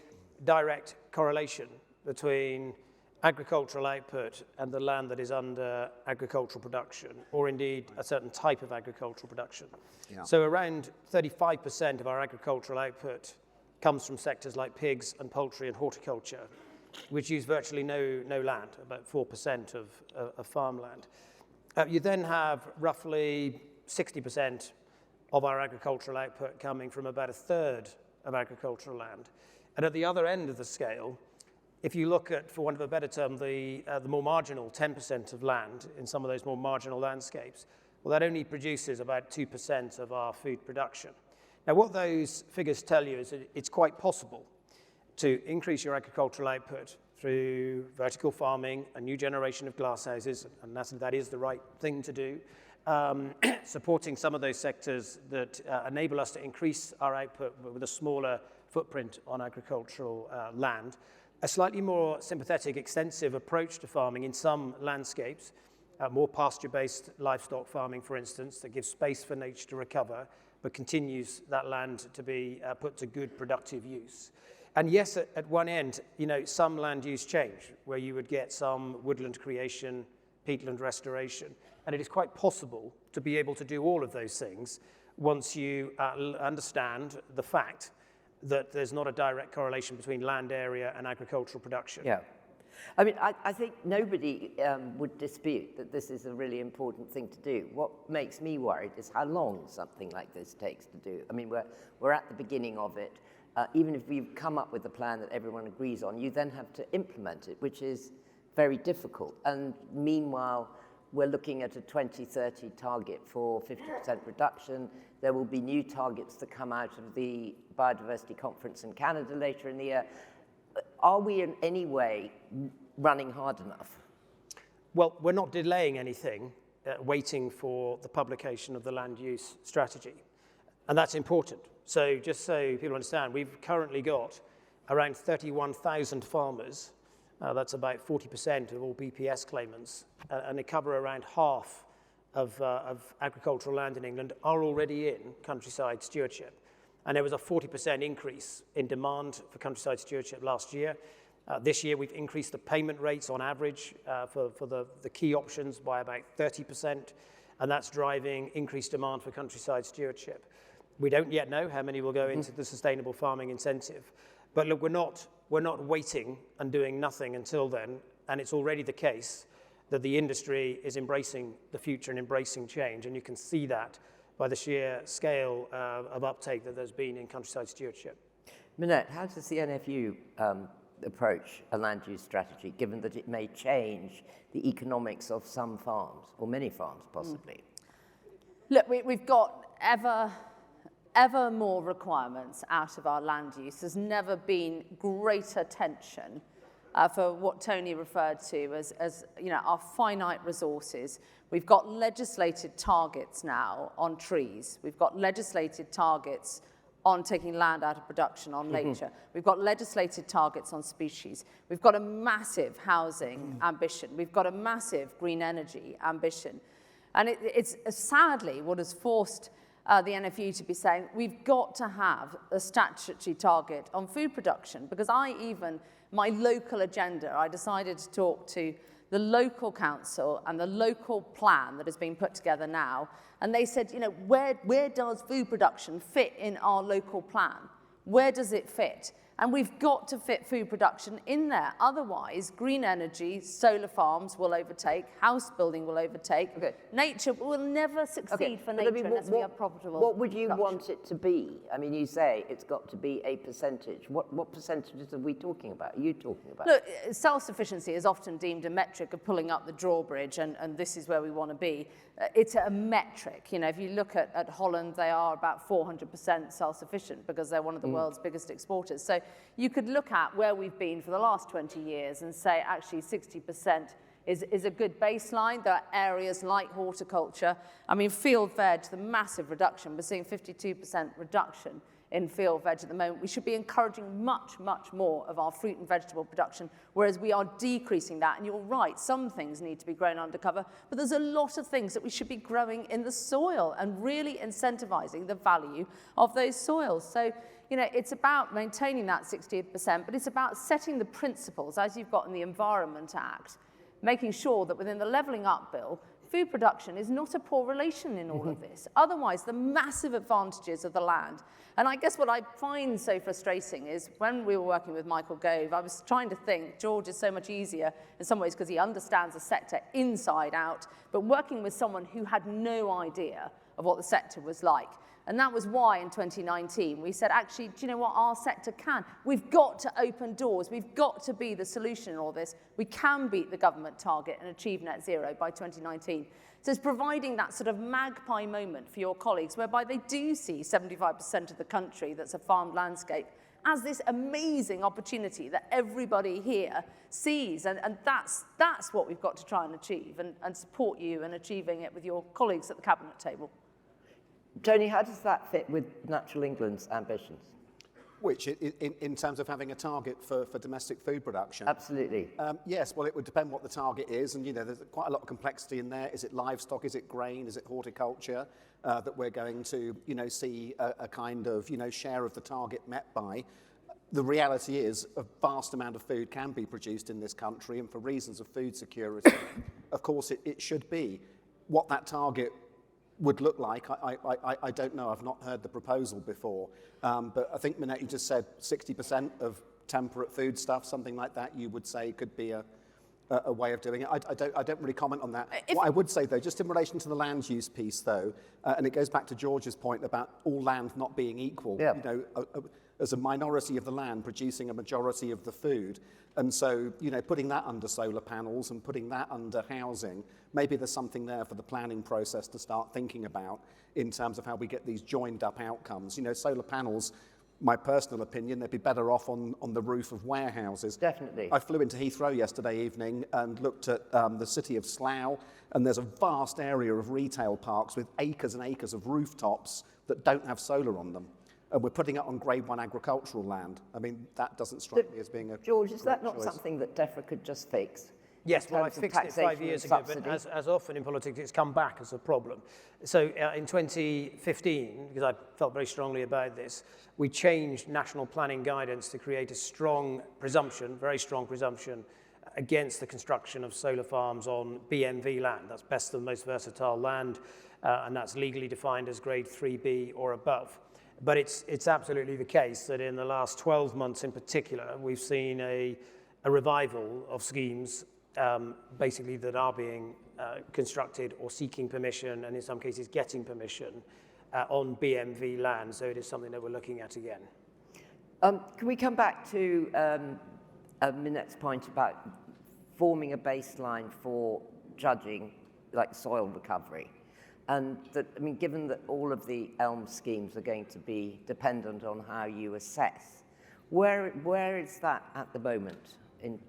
direct correlation between agricultural output and the land that is under agricultural production, or indeed a certain type of agricultural production. Yeah. So around 35% of our agricultural output comes from sectors like pigs and poultry and horticulture, which use virtually no land, about 4% of farmland. You then have roughly 60% of our agricultural output coming from about a third of agricultural land. And at the other end of the scale, if you look at, for want of a better term, the more marginal 10% of land in some of those more marginal landscapes, well, that only produces about 2% of our food production. Now, what those figures tell you is that it's quite possible to increase your agricultural output through vertical farming, a new generation of glasshouses, and that is the right thing to do, supporting some of those sectors that enable us to increase our output with a smaller footprint on agricultural land, a slightly more sympathetic, extensive approach to farming in some landscapes, more pasture-based livestock farming, for instance, that gives space for nature to recover, but continues that land to be put to good productive use. And yes, at one end, some land use change, where you would get some woodland creation, peatland restoration, and it is quite possible to be able to do all of those things once you understand the fact that there's not a direct correlation between land area and agricultural production. Yeah. I mean, I think nobody would dispute that this is a really important thing to do. What makes me worried is how long something like this takes to do. I mean, we're at the beginning of it. Even if we've come up with a plan that everyone agrees on, you then have to implement it, which is very difficult. And meanwhile, we're looking at a 2030 target for 50% reduction. There will be new targets that come out of the Biodiversity Conference in Canada later in the year. Are we in any way running hard enough? Well, we're not delaying anything, waiting for the publication of the land use strategy. And that's important. So just so people understand, we've currently got around 31,000 farmers. That's about 40% of all BPS claimants. And they cover around half of agricultural land in England are already in countryside stewardship. And there was a 40% increase in demand for countryside stewardship last year. This year, we've increased the payment rates on average for the key options by about 30%, and that's driving increased demand for countryside stewardship. We don't yet know how many will go into the sustainable farming incentive, but look, we're not waiting and doing nothing until then, and it's already the case that the industry is embracing the future and embracing change, and you can see that by the sheer scale of uptake that there's been in countryside stewardship. Minette, how does the NFU approach a land use strategy, given that it may change the economics of some farms, or many farms possibly? Look, we've got ever more requirements out of our land use. There's never been greater tension for what Tony referred to as our finite resources. We've got legislated targets now on trees. We've got legislated targets on taking land out of production, on nature. We've got legislated targets on species. We've got a massive housing ambition. We've got a massive green energy ambition. And it's sadly what has forced the NFU to be saying, we've got to have a statutory target on food production, because my local agenda, I decided to talk to the local council and the local plan that has been put together now, and they said, where does food production fit in our local plan? Where does it fit? And we've got to fit food production in there. Otherwise, green energy, solar farms will overtake, house building will overtake. Okay. Nature will never succeed for nature unless we are profitable. What would you want it to be? I mean, you say it's got to be a percentage. What percentages are we talking about? Are you talking about? Look, self-sufficiency is often deemed a metric of pulling up the drawbridge, and this is where we want to be. It's a metric. If you look at Holland, they are about 400% self-sufficient because they're one of the world's biggest exporters. So you could look at where we've been for the last 20 years and say actually 60% is a good baseline. There are areas like horticulture. I mean, field veg, the massive reduction. We're seeing 52% reduction in field veg at the moment. We should be encouraging much, much more of our fruit and vegetable production, whereas we are decreasing that. And you're right, some things need to be grown undercover, but there's a lot of things that we should be growing in the soil and really incentivizing the value of those soils. So, it's about maintaining that 60%, but it's about setting the principles, as you've got in the Environment Act, making sure that within the Levelling Up Bill, food production is not a poor relation in all of this. Otherwise, the massive advantages of the land. And I guess what I find so frustrating is when we were working with Michael Gove, I was trying to think, George is so much easier in some ways because he understands the sector inside out, but working with someone who had no idea of what the sector was like. And that was why in 2019 we said, actually, do you know what, our sector can. We've got to open doors. We've got to be the solution in all this. We can beat the government target and achieve net zero by 2019. So it's providing that sort of magpie moment for your colleagues whereby they do see 75% of the country that's a farmed landscape as this amazing opportunity that everybody here sees. And that's what we've got to try and achieve, and support you in achieving it with your colleagues at the Cabinet table. Tony, how does that fit with Natural England's ambitions? Which, in terms of having a target for domestic food production? Absolutely. Yes, well, it would depend what the target is, and there's quite a lot of complexity in there. Is it livestock? Is it grain? Is it horticulture that we're going to, see a kind of, share of the target met by? The reality is a vast amount of food can be produced in this country, and for reasons of food security, of course, it should be. What that target would look like, I don't know. I've not heard the proposal before. But I think, Minette, you just said 60% of temperate food stuff, something like that, you would say could be a way of doing it. I don't really comment on that. What I would say, though, just in relation to the land use piece, though, and it goes back to George's point about all land not being equal, yeah. As a minority of the land producing a majority of the food. And so, putting that under solar panels and putting that under housing, maybe there's something there for the planning process to start thinking about in terms of how we get these joined up outcomes. Solar panels, my personal opinion, they'd be better off on the roof of warehouses. Definitely. I flew into Heathrow yesterday evening and looked at the city of Slough, and there's a vast area of retail parks with acres and acres of rooftops that don't have solar on them. And we're putting it on Grade 1 agricultural land. I mean, that doesn't strike me as being a George, is that not choice. something that Defra could just fix? Yes, well, I terms of fixed it 5 taxation years and ago, but subsidy? as often in politics, it's come back as a problem. So in 2015, because I felt very strongly about this, we changed national planning guidance to create a strong presumption, very strong presumption, against the construction of solar farms on BMV land. That's best and most versatile land, and that's legally defined as grade 3B or above. But it's absolutely the case that in the last 12 months in particular, we've seen a revival of schemes basically that are being constructed or seeking permission, and in some cases getting permission on BMV land. So it is something that we're looking at again. Can we come back to Minette's point about forming a baseline for judging like soil recovery? And that, I mean, given that all of the ELMS schemes are going to be dependent on how you assess, where is that at the moment in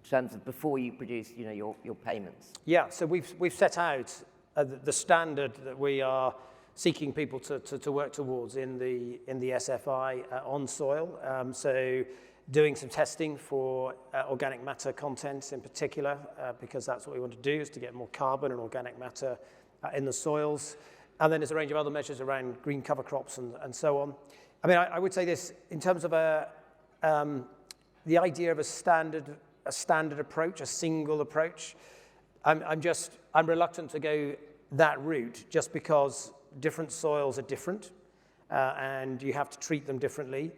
terms of before you produce, your payments? Yeah, so we've set out the standard that we are seeking people to work towards in the SFI on soil. So doing some testing for organic matter content in particular, because that's what we want to do, is to get more carbon and organic matter in the soils. And then there's a range of other measures around green cover crops and so on. I mean, I would say this in terms of the idea of a standard approach, a single approach. I'm reluctant to go that route just because different soils are different and you have to treat them differently.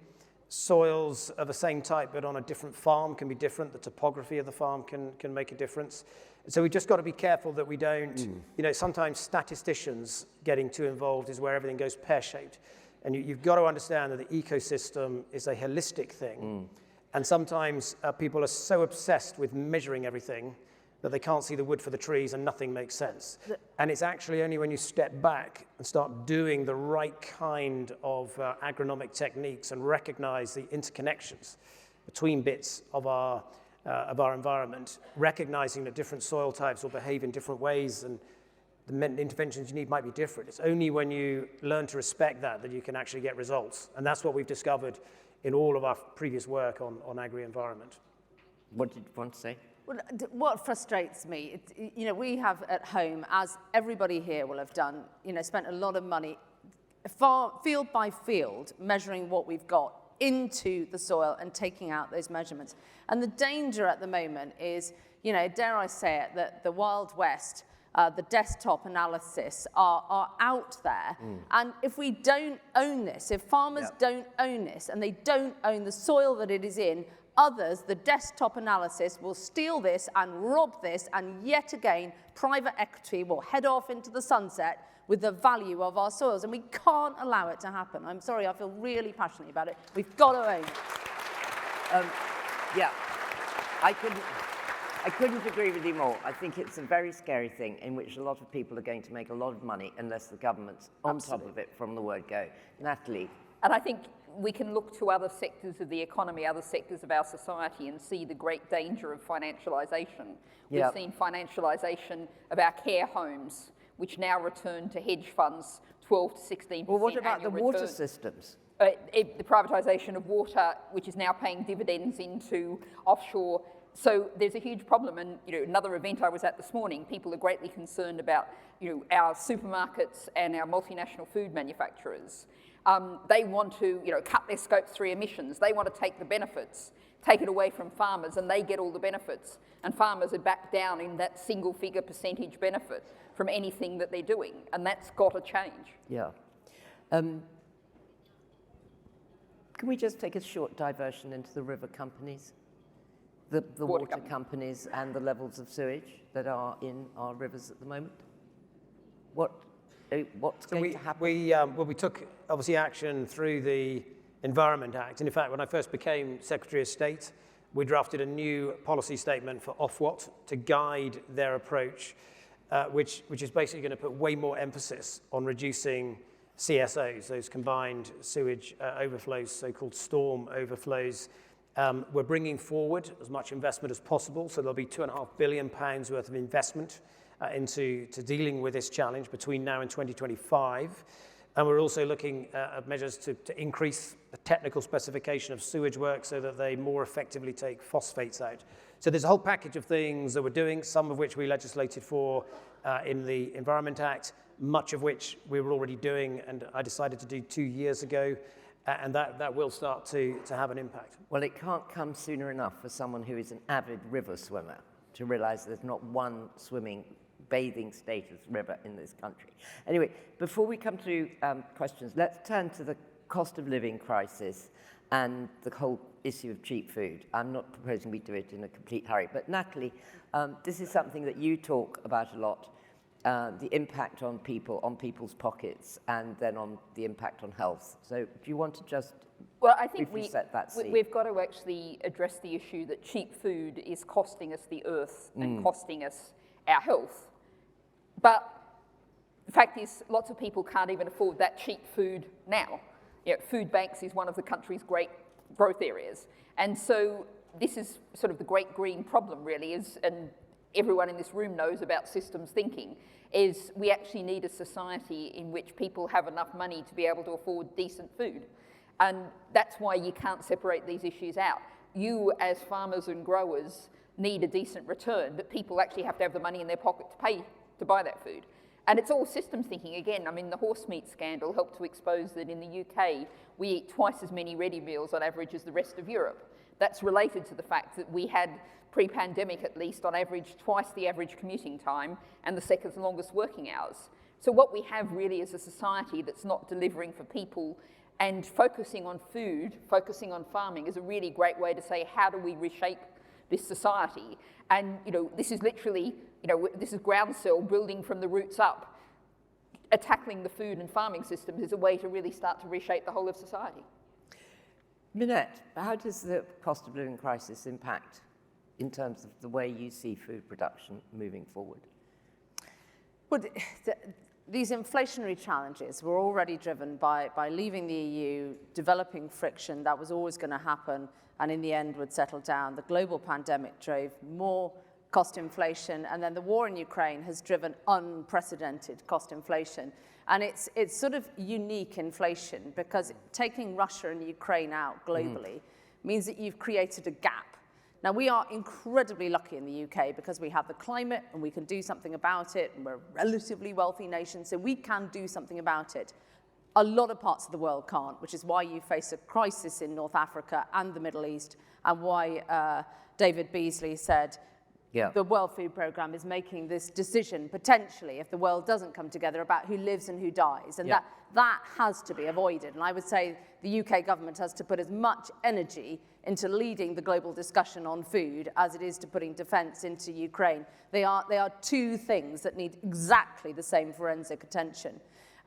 Soils of the same type but on a different farm can be different. The topography of the farm can make a difference. So we've just got to be careful that we don't, sometimes statisticians getting too involved is where everything goes pear-shaped. And you've got to understand that the ecosystem is a holistic thing. And sometimes people are so obsessed with measuring everything that they can't see the wood for the trees and nothing makes sense. And it's actually only when you step back and start doing the right kind of agronomic techniques and recognize the interconnections between bits of our environment, recognizing that different soil types will behave in different ways and the interventions you need might be different. It's only when you learn to respect that you can actually get results. And that's what we've discovered in all of our previous work on agri-environment. What did you want to say? Well, what frustrates me, we have at home, as everybody here will have done, spent a lot of money, field by field, measuring what we've got into the soil and taking out those measurements. And the danger at the moment is, dare I say it, that the Wild West, the desktop analysis are out there. And if we don't own this, if farmers don't own this and they don't own the soil that it is in, others, the desktop analysis, will steal this and rob this, and yet again, private equity will head off into the sunset with the value of our soils. And we can't allow it to happen. I'm sorry, I feel really passionately about it. We've got to own it. Yeah, I couldn't agree with you more. I think it's a very scary thing in which a lot of people are going to make a lot of money unless the government's on top of it from the word go. Natalie. And I think we can look to other sectors of the economy, other sectors of our society, and see the great danger of financialisation. We've Yep. seen financialisation of our care homes, which now return to hedge funds 12 to 16%. Well, what about the annual water return. systems? The privatisation of water, which is now paying dividends into offshore. So there's a huge problem. And another event I was at this morning, people are greatly concerned about our supermarkets and our multinational food manufacturers. They want to cut their Scope 3 emissions. They want to take the benefits, take it away from farmers, and they get all the benefits. And farmers are back down in that single-figure percentage benefit from anything that they're doing. And that's got to change. Yeah. Can we just take a short diversion into the river companies? The water companies and the levels of sewage that are in our rivers at the moment? What's going to happen? We took, obviously, action through the Environment Act. And in fact, when I first became Secretary of State, we drafted a new policy statement for Ofwat to guide their approach, which is basically going to put way more emphasis on reducing CSOs, those combined sewage overflows, so-called storm overflows. We're bringing forward as much investment as possible, so there'll be £2.5 billion worth of investment into dealing with this challenge between now and 2025. And we're also looking at measures to increase the technical specification of sewage work so that they more effectively take phosphates out. So there's a whole package of things that we're doing, some of which we legislated for in the Environment Act, much of which we were already doing, and I decided to do 2 years ago, and that will start to have an impact. Well, it can't come sooner enough for someone who is an avid river swimmer to realise there's not one bathing status river in this country. Anyway, before we come to questions, let's turn to the cost of living crisis and the whole issue of cheap food. I'm not proposing we do it in a complete hurry, but Natalie, this is something that you talk about a lot, the impact on people, on people's pockets, and then on the impact on health. So do you want to just I think set that scene? We've got to actually address the issue that cheap food is costing us the earth and costing us our health. But the fact is, lots of people can't even afford that cheap food now. Food banks is one of the country's great growth areas. And so this is sort of the great green problem, really, and everyone in this room knows about systems thinking, is we actually need a society in which people have enough money to be able to afford decent food. And that's why you can't separate these issues out. You, as farmers and growers, need a decent return, but people actually have to have the money in their pocket to pay to buy that food. And it's all systems thinking. Again, I mean, the horse meat scandal helped to expose that in the UK, we eat twice as many ready meals on average as the rest of Europe. That's related to the fact that we had, pre-pandemic at least, on average, twice the average commuting time and the second longest working hours. So what we have really is a society that's not delivering for people, and focusing on food, focusing on farming is a really great way to say, how do we reshape this society? And, this is literally, this is Groundswell, building from the roots up. Tackling the food and farming systems is a way to really start to reshape the whole of society. Minette, how does the cost of living crisis impact in terms of the way you see food production moving forward? Well, these inflationary challenges were already driven by leaving the EU, developing friction that was always going to happen, and in the end would settle down. The global pandemic drove more cost inflation, and then the war in Ukraine has driven unprecedented cost inflation. And it's sort of unique inflation, because taking Russia and Ukraine out globally means that you've created a gap. Now, we are incredibly lucky in the UK because we have the climate and we can do something about it, and we're a relatively wealthy nation, so we can do something about it. A lot of parts of the world can't, which is why you face a crisis in North Africa and the Middle East, and why David Beasley said the World Food Programme is making this decision, potentially, if the world doesn't come together, about who lives and who dies. And that has to be avoided. And I would say the UK government has to put as much energy into leading the global discussion on food as it is to putting defence into Ukraine. They are two things that need exactly the same forensic attention.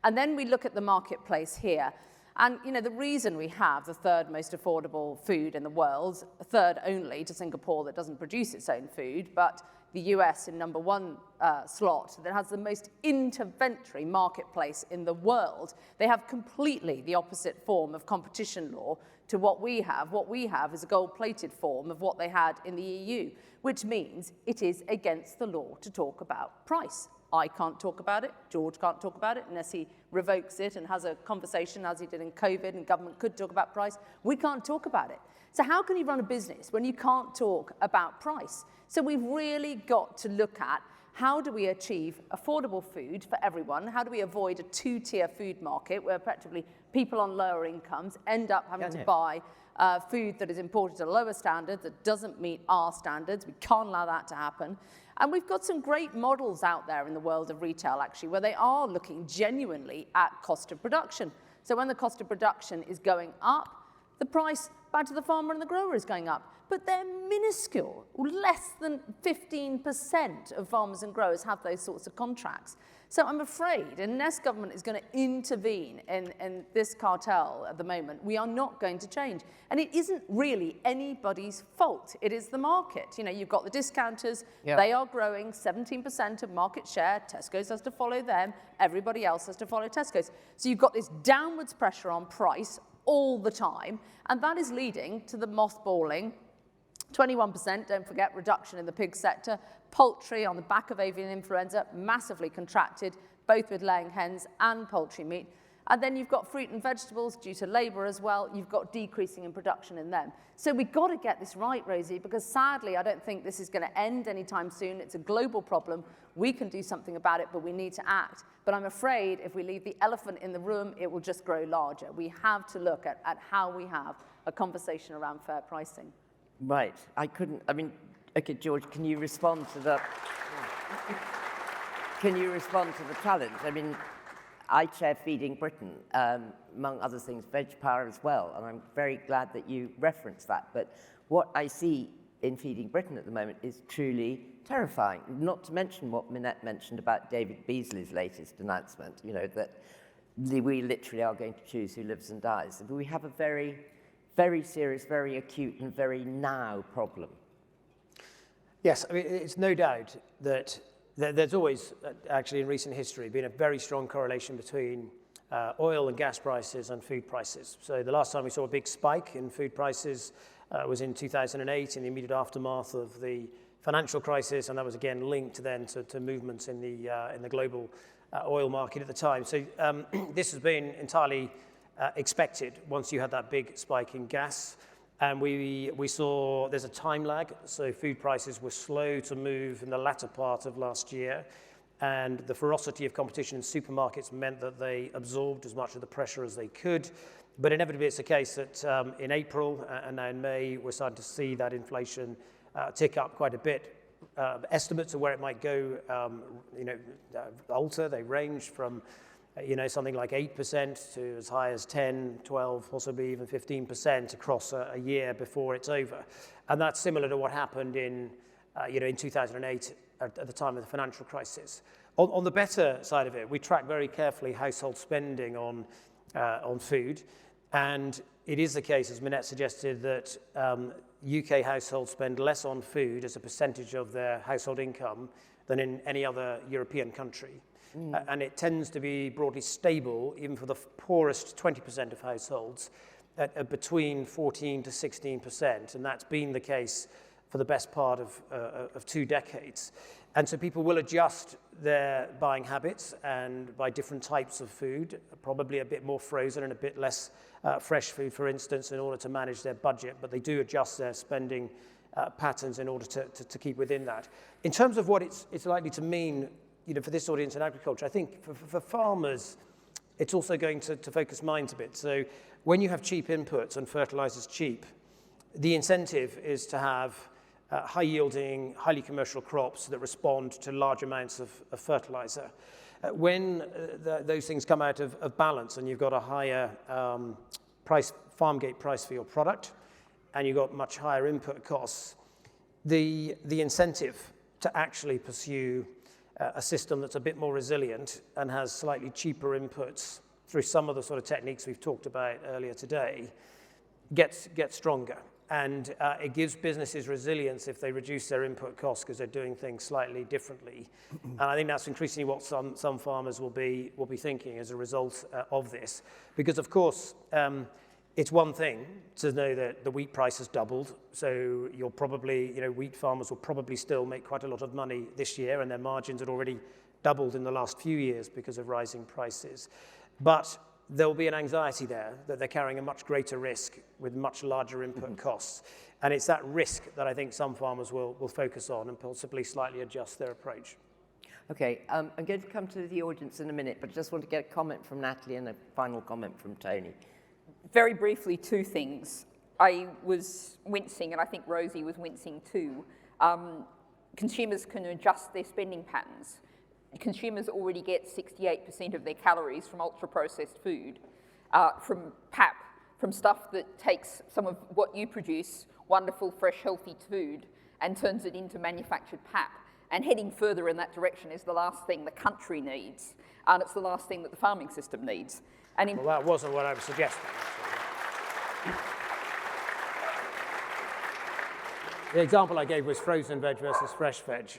And then we look at the marketplace here. And, you know, the reason we have the third most affordable food in the world, third only to Singapore that doesn't produce its own food, but the US in number one slot that has the most interventory marketplace in the world. They have completely the opposite form of competition law to what we have. What we have is a gold-plated form of what they had in the EU, which means it is against the law to talk about price. I can't talk about it, George can't talk about it unless he revokes it and has a conversation as he did in COVID and government could talk about price. We can't talk about it. So how can you run a business when you can't talk about price? So we've really got to look at how do we achieve affordable food for everyone? How do we avoid a two-tier food market where practically people on lower incomes end up having to buy food that is imported at a lower standard that doesn't meet our standards? We can't allow that to happen. And we've got some great models out there in the world of retail, actually, where they are looking genuinely at cost of production. So when the cost of production is going up, the price back to the farmer and the grower is going up. But they're minuscule. Less than 15% of farmers and growers have those sorts of contracts. So I'm afraid, unless government is going to intervene in this cartel at the moment, we are not going to change. And it isn't really anybody's fault. It is the market. You know, you've got the discounters. Yep. They are growing 17% of market share. Tesco's has to follow them. Everybody else has to follow Tesco's. So you've got this downwards pressure on price all the time. And that is leading to the mothballing. 21%, don't forget, reduction in the pig sector. Poultry on the back of avian influenza, massively contracted, both with laying hens and poultry meat. And then you've got fruit and vegetables due to labour as well. You've got decreasing in production in them. So we've got to get this right, Rosie, because sadly, I don't think this is going to end anytime soon. It's a global problem. We can do something about it, but we need to act. But I'm afraid if we leave the elephant in the room, it will just grow larger. We have to look at how we have a conversation around fair pricing. Right. Okay, George, can you respond to the challenge? I mean, I chair Feeding Britain, among other things, Veg Power as well, and I'm very glad that you referenced that. But what I see in Feeding Britain at the moment is truly terrifying, not to mention what Minette mentioned about David Beasley's latest announcement, you know, that we literally are going to choose who lives and dies. We have a very, very serious, very acute and very now problem. Yes, I mean, it's no doubt that there's always, actually in recent history, been a very strong correlation between oil and gas prices and food prices. So the last time we saw a big spike in food prices was in 2008 in the immediate aftermath of the financial crisis, and that was again linked then to movements in the global oil market at the time. So this has been entirely expected once you had that big spike in gas. And we saw there's a time lag, so food prices were slow to move in the latter part of last year. And the ferocity of competition in supermarkets meant that they absorbed as much of the pressure as they could. But inevitably, it's the case that in April and now in May, we're starting to see that inflation tick up quite a bit. Estimates of where it might go, alter. They range from something like 8% to as high as 10, 12, possibly even 15% across a year before it's over. And that's similar to what happened in 2008 at the time of the financial crisis. On the better side of it, we track very carefully household spending on food. And it is the case, as Minette suggested, that UK households spend less on food as a percentage of their household income than in any other European country. And it tends to be broadly stable, even for the poorest 20% of households, at between 14 to 16%. And that's been the case for the best part of 2 decades. And so people will adjust their buying habits and buy different types of food, probably a bit more frozen and a bit less fresh food, for instance, in order to manage their budget. But they do adjust their spending patterns in order to keep within that. In terms of what it's likely to mean for this audience in agriculture, I think for farmers, it's also going to focus minds a bit. So when you have cheap inputs and fertilizers cheap, the incentive is to have high-yielding, highly commercial crops that respond to large amounts of fertilizer. When those things come out of balance and you've got a higher farm gate price for your product and you've got much higher input costs, the incentive to actually pursue a system that's a bit more resilient and has slightly cheaper inputs through some of the sort of techniques we've talked about earlier today, gets stronger. And it gives businesses resilience if they reduce their input costs because they're doing things slightly differently. And I think that's increasingly what some farmers will be thinking as a result of this. Because of course, it's one thing to know that the wheat price has doubled. So you'll probably, wheat farmers will probably still make quite a lot of money this year, and their margins had already doubled in the last few years because of rising prices. But there will be an anxiety there that they're carrying a much greater risk with much larger input costs. And it's that risk that I think some farmers will focus on and possibly slightly adjust their approach. Okay, I'm going to come to the audience in a minute, but I just want to get a comment from Natalie and a final comment from Tony. Very briefly, two things. I was wincing, and I think Rosie was wincing too. Consumers can adjust their spending patterns. Consumers already get 68% of their calories from ultra-processed food, from PAP, from stuff that takes some of what you produce, wonderful, fresh, healthy food, and turns it into manufactured PAP. And heading further in that direction is the last thing the country needs, and it's the last thing that the farming system needs. And Well, that wasn't what I was suggesting, actually. The example I gave was frozen veg versus fresh veg,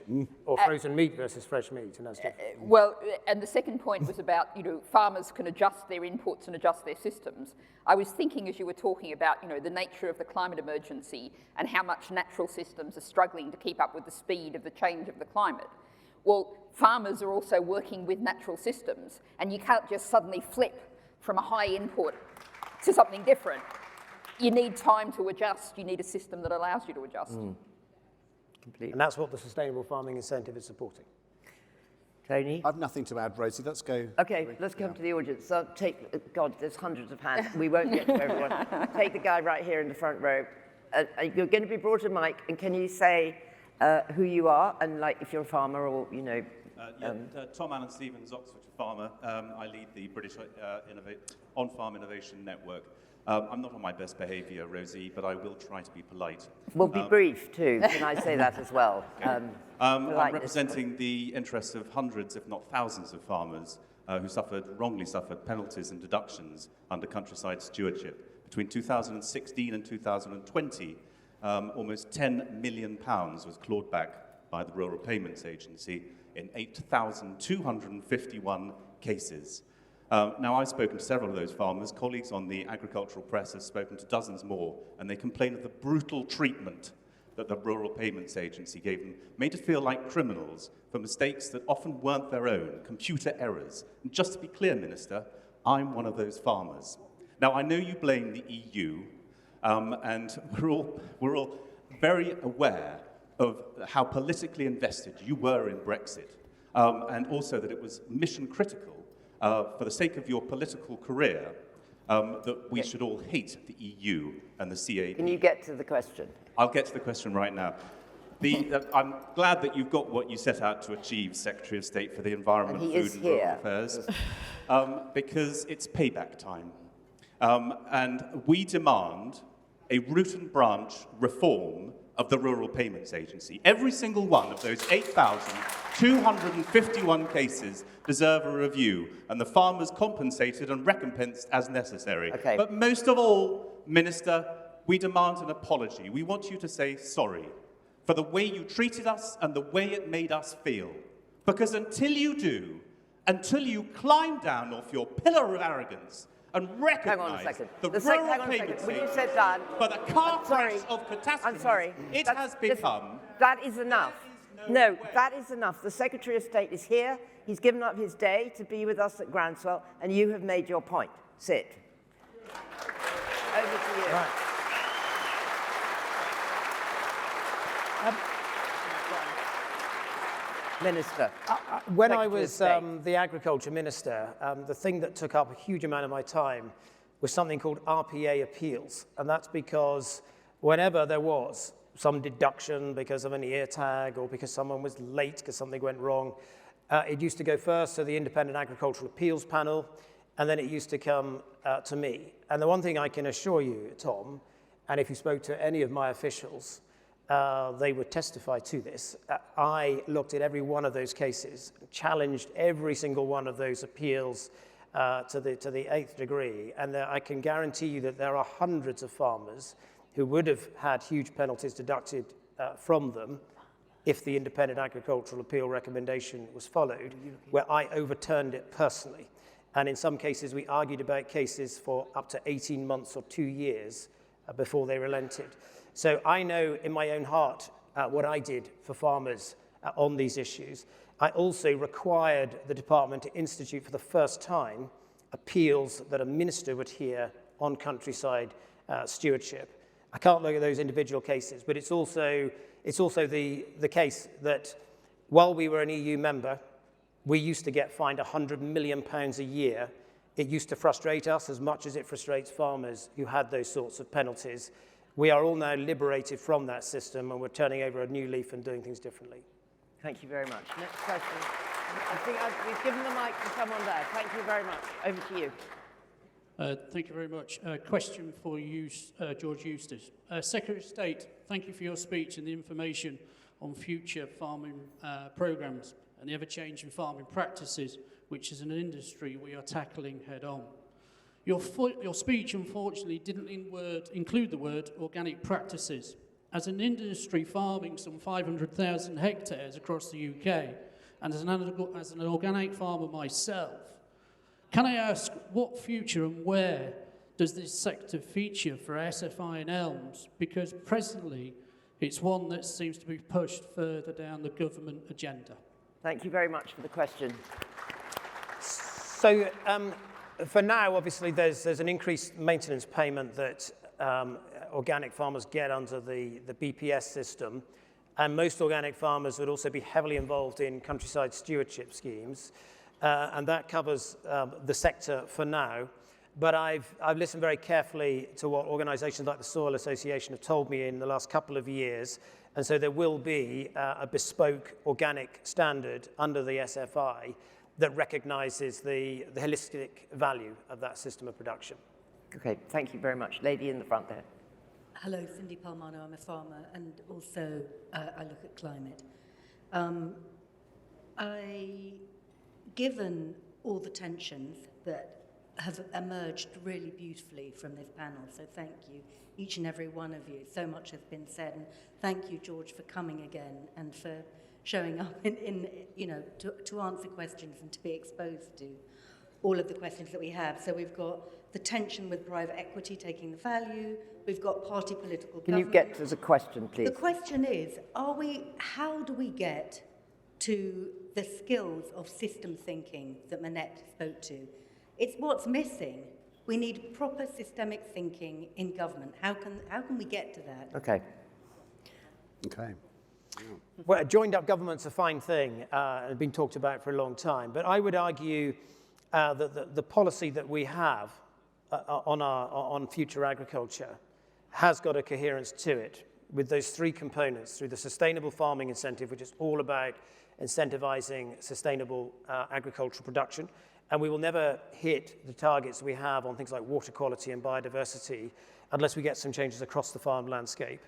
or frozen meat versus fresh meat, and that's different. Well, and the second point was about, farmers can adjust their inputs and adjust their systems. I was thinking as you were talking about, the nature of the climate emergency and how much natural systems are struggling to keep up with the speed of the change of the climate. Well, farmers are also working with natural systems, and you can't just suddenly flip from a high input to something different. You need time to adjust. You need a system that allows you to adjust. Completely. And that's what the Sustainable Farming Incentive is supporting. Tony? I have nothing to add, Rosie. Let's go. Okay, let's come to the audience. So God, there's hundreds of hands. We won't get to everyone. Take the guy right here in the front row. You're going to be brought a mic, and can you say who you are, and if you're a farmer or, Tom Allen Stevens, Oxfordshire farmer. I lead the British On-Farm Innovation Network. I'm not on my best behaviour, Rosie, but I will try to be polite. We'll be brief too. Can I say that as well? I'm representing the interests of hundreds, if not thousands, of farmers who wrongly suffered penalties and deductions under countryside stewardship. Between 2016 and 2020, almost £10 million was clawed back by the Rural Payments Agency in 8,251 cases. Now, I've spoken to several of those farmers. Colleagues on the agricultural press have spoken to dozens more, and they complain of the brutal treatment that the Rural Payments Agency gave them, made it feel like criminals for mistakes that often weren't their own, computer errors. And just to be clear, Minister, I'm one of those farmers. Now, I know you blame the EU, and we're all very aware of how politically invested you were in Brexit, and also that it was mission critical for the sake of your political career, that we should all hate the EU and the CAP. Can you get to the question? I'll get to the question right now. I'm glad that you've got what you set out to achieve, Secretary of State for the Environment, Food and Rural Affairs, because it's payback time. And we demand a root and branch reform of the Rural Payments Agency. Every single one of those 8,251 cases deserve a review, and the farmers compensated and recompensed as necessary. Okay. But most of all, Minister, we demand an apology. We want you to say sorry for the way you treated us and the way it made us feel. Because until you do, until you climb down off your pillar of arrogance and recognize the Rural Payments Agency for the car crash of catastrophe, I'm sorry. It has become... That is enough. No, that is enough. The Secretary of State is here. He's given up his day to be with us at Groundswell, and you have made your point. Sit. Over to you. Right. Minister. When I Secretary of was State. the Agriculture Minister, the thing that took up a huge amount of my time was something called RPA appeals. And that's because whenever there was some deduction because of an ear tag or because someone was late because something went wrong, it used to go first to the Independent Agricultural Appeals Panel, and then it used to come to me. And the one thing I can assure you, Tom, and if you spoke to any of my officials, they would testify to this. I looked at every one of those cases, challenged every single one of those appeals, to the 8th degree, and I can guarantee you that there are hundreds of farmers who would have had huge penalties deducted from them if the independent agricultural appeal recommendation was followed, where I overturned it personally. And in some cases, we argued about cases for up to 18 months or 2 years before they relented. So I know in my own heart what I did for farmers on these issues. I also required the department to institute for the first time appeals that a minister would hear on countryside stewardship. I can't look at those individual cases, but it's also the case that while we were an EU member, we used to get fined £100 million a year. It used to frustrate us as much as it frustrates farmers who had those sorts of penalties. We are all now liberated from that system, and we're turning over a new leaf and doing things differently. Thank you very much. Next question. I think we've given the mic to someone there. Thank you very much. Over to you. Thank you very much. Question for you, George Eustice. Secretary of State, thank you for your speech and the information on future farming programmes and the ever-changing farming practices, which is an industry we are tackling head-on. Your speech, unfortunately, didn't include the word organic practices. As an industry farming some 500,000 hectares across the UK, and as an organic farmer myself, can I ask what future and where does this sector feature for SFI and ELMS? Because presently, it's one that seems to be pushed further down the government agenda. Thank you very much for the question. So for now, obviously, there's an increased maintenance payment that organic farmers get under the BPS system. And most organic farmers would also be heavily involved in countryside stewardship schemes. And that covers the sector for now. But I've listened very carefully to what organisations like the Soil Association have told me in the last couple of years. And so there will be a bespoke organic standard under the SFI that recognises the holistic value of that system of production. Okay, thank you very much. Lady in the front there. Hello, Cindy Palmano. I'm a farmer, and also I look at climate. Given all the tensions that have emerged really beautifully from this panel, so thank you, each and every one of you. So much has been said, and thank you, George, for coming again and for showing up to answer questions and to be exposed to all of the questions that we have. So we've got the tension with private equity taking the value. We've got party political Can you get to the question, please? The question is, how do we get to the skills of system thinking that Minette spoke to? It's what's missing. We need proper systemic thinking in government. How can we get to that? Okay. Okay. Well, joined-up government's a fine thing and been talked about for a long time. But I would argue that the policy that we have on future agriculture has got a coherence to it with those three components through the sustainable farming incentive, which is all about incentivizing sustainable agricultural production. And we will never hit the targets we have on things like water quality and biodiversity unless we get some changes across the farm landscape.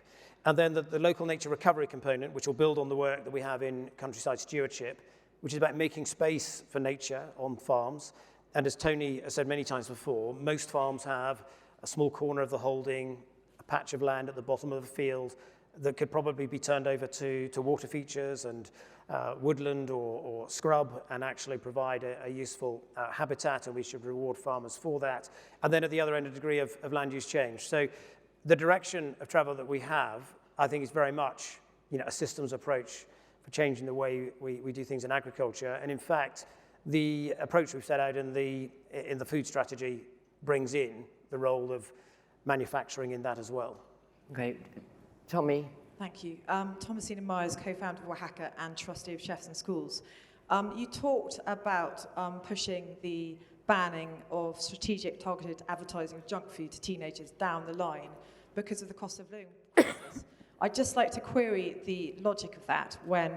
And then the local nature recovery component, which will build on the work that we have in countryside stewardship, which is about making space for nature on farms. And as Tony has said many times before, most farms have a small corner of the holding, a patch of land at the bottom of the field that could probably be turned over to water features and woodland or scrub and actually provide a useful habitat, and we should reward farmers for that. And then at the other end, a degree of land use change. So the direction of travel that we have, I think, is very much a systems approach for changing the way we do things in agriculture. And in fact, the approach we've set out in the food strategy brings in the role of manufacturing in that as well. Okay. Tommy. Thank you. Thomasina Myers, co-founder of Oaxaca and trustee of Chefs in Schools. You talked about pushing the banning of strategic targeted advertising of junk food to teenagers down the line because of the cost of living crisis. I'd just like to query the logic of that when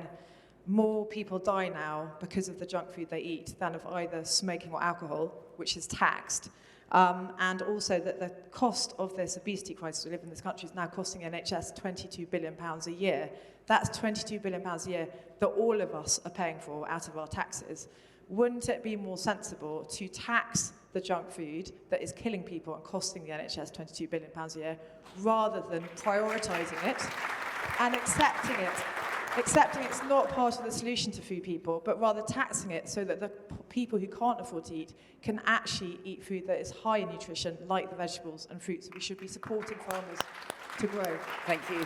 more people die now because of the junk food they eat than of either smoking or alcohol, which is taxed. And also that the cost of this obesity crisis we live in this country is now costing NHS £22 billion a year. That's £22 billion a year that all of us are paying for out of our taxes. wouldn't it be more sensible to tax the junk food that is killing people and costing the NHS £22 billion a year, rather than prioritising it and accepting it's not part of the solution to food people, but rather taxing it so that the people who can't afford to eat can actually eat food that is high in nutrition, like the vegetables and fruits. We should be supporting farmers to grow. Thank you.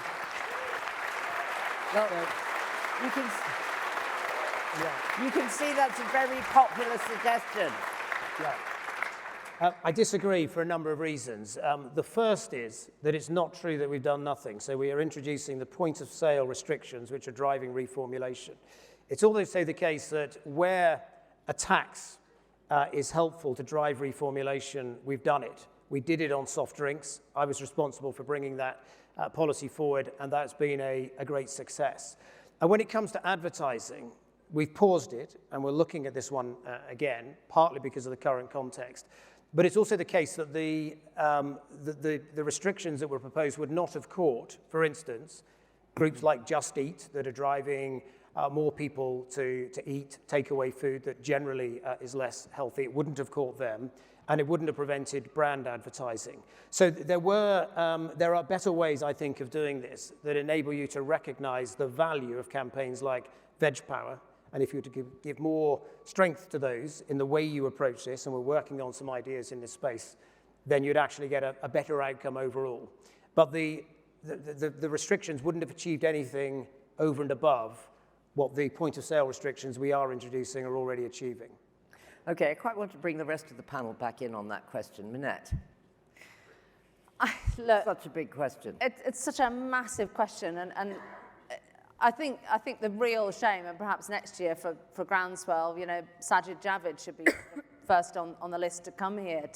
Well, you can see that's a very popular suggestion. I disagree for a number of reasons. The first is that it's not true that we've done nothing. So we are introducing the point of sale restrictions, which are driving reformulation. It's also the case that where a tax is helpful to drive reformulation, we've done it. We did it on soft drinks. I was responsible for bringing that policy forward, and that's been a great success. And when it comes to advertising, we've paused it, and we're looking at this one again, partly because of the current context. But it's also the case that the restrictions that were proposed would not have caught, for instance, groups like Just Eat that are driving more people to eat takeaway food that generally is less healthy. It wouldn't have caught them, and it wouldn't have prevented brand advertising. So there are better ways, I think, of doing this that enable you to recognize the value of campaigns like Veg Power. And if you were to give more strength to those in the way you approach this, and we're working on some ideas in this space, then you'd actually get a better outcome overall. But the restrictions wouldn't have achieved anything over and above what the point of sale restrictions we are introducing are already achieving. Okay, I quite want to bring the rest of the panel back in on that question. Minette. Look, such a big question. It's such a massive question, and I think the real shame, and perhaps next year for Groundswell, Sajid Javid should be first on the list to come here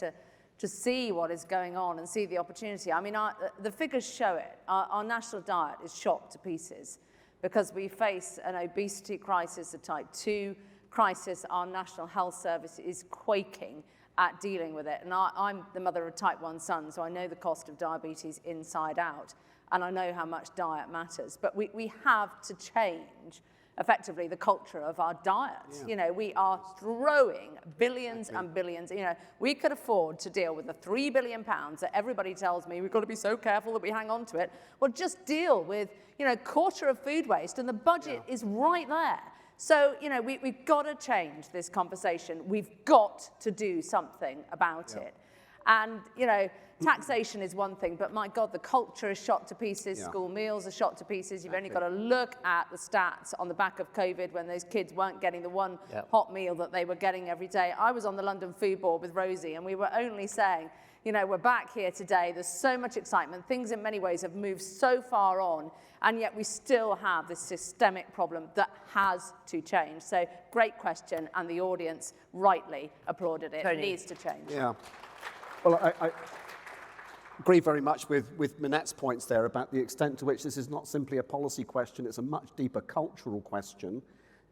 to see what is going on and see the opportunity. I mean, the figures show it. Our national diet is shot to pieces because we face an obesity crisis, a type 2 crisis. Our National Health Service is quaking at dealing with it. And I'm the mother of type 1 son, so I know the cost of diabetes inside out. And I know how much diet matters. But we have to change, effectively, the culture of our diets. Yeah. We are throwing billions and billions. We could afford to deal with the £3 billion that everybody tells me we've got to be so careful that we hang on to it. Well, just deal with, a quarter of food waste, and the budget is right there. So, we've got to change this conversation. We've got to do something about it. And, taxation is one thing, but my God, the culture is shot to pieces. Yeah. School meals are shot to pieces. You've only got to look at the stats on the back of COVID when those kids weren't getting the one hot meal that they were getting every day. I was on the London Food Board with Rosie, and we were only saying, we're back here today. There's so much excitement. Things in many ways have moved so far on, and yet we still have this systemic problem that has to change. So great question, and the audience rightly applauded it. Tony. It needs to change. Yeah. Well, I agree very much with Minette's points there about the extent to which this is not simply a policy question, it's a much deeper cultural question,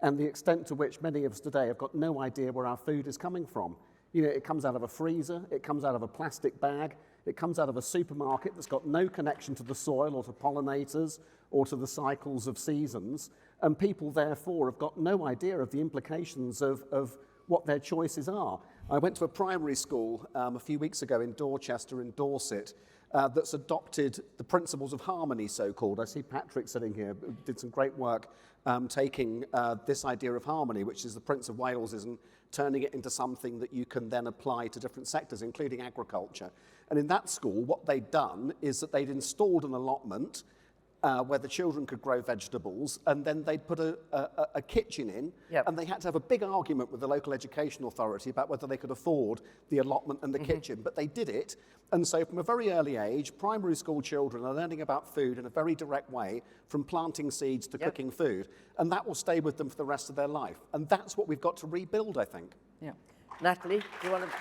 and the extent to which many of us today have got no idea where our food is coming from. It comes out of a freezer, it comes out of a plastic bag, it comes out of a supermarket that's got no connection to the soil or to pollinators or to the cycles of seasons, and people therefore have got no idea of the implications of what their choices are. I went to a primary school a few weeks ago in Dorchester in Dorset that's adopted the principles of harmony, so-called. I see Patrick sitting here, did some great work taking this idea of harmony, which is the Prince of Wales's, and turning it into something that you can then apply to different sectors, including agriculture. And in that school, what they'd done is that they'd installed an allotment where the children could grow vegetables, and then they'd put a kitchen in, and they had to have a big argument with the local education authority about whether they could afford the allotment and the kitchen, but they did it. And so from a very early age, primary school children are learning about food in a very direct way, from planting seeds to cooking food, and that will stay with them for the rest of their life. And that's what we've got to rebuild, I think. Yeah. Natalie, do you want to...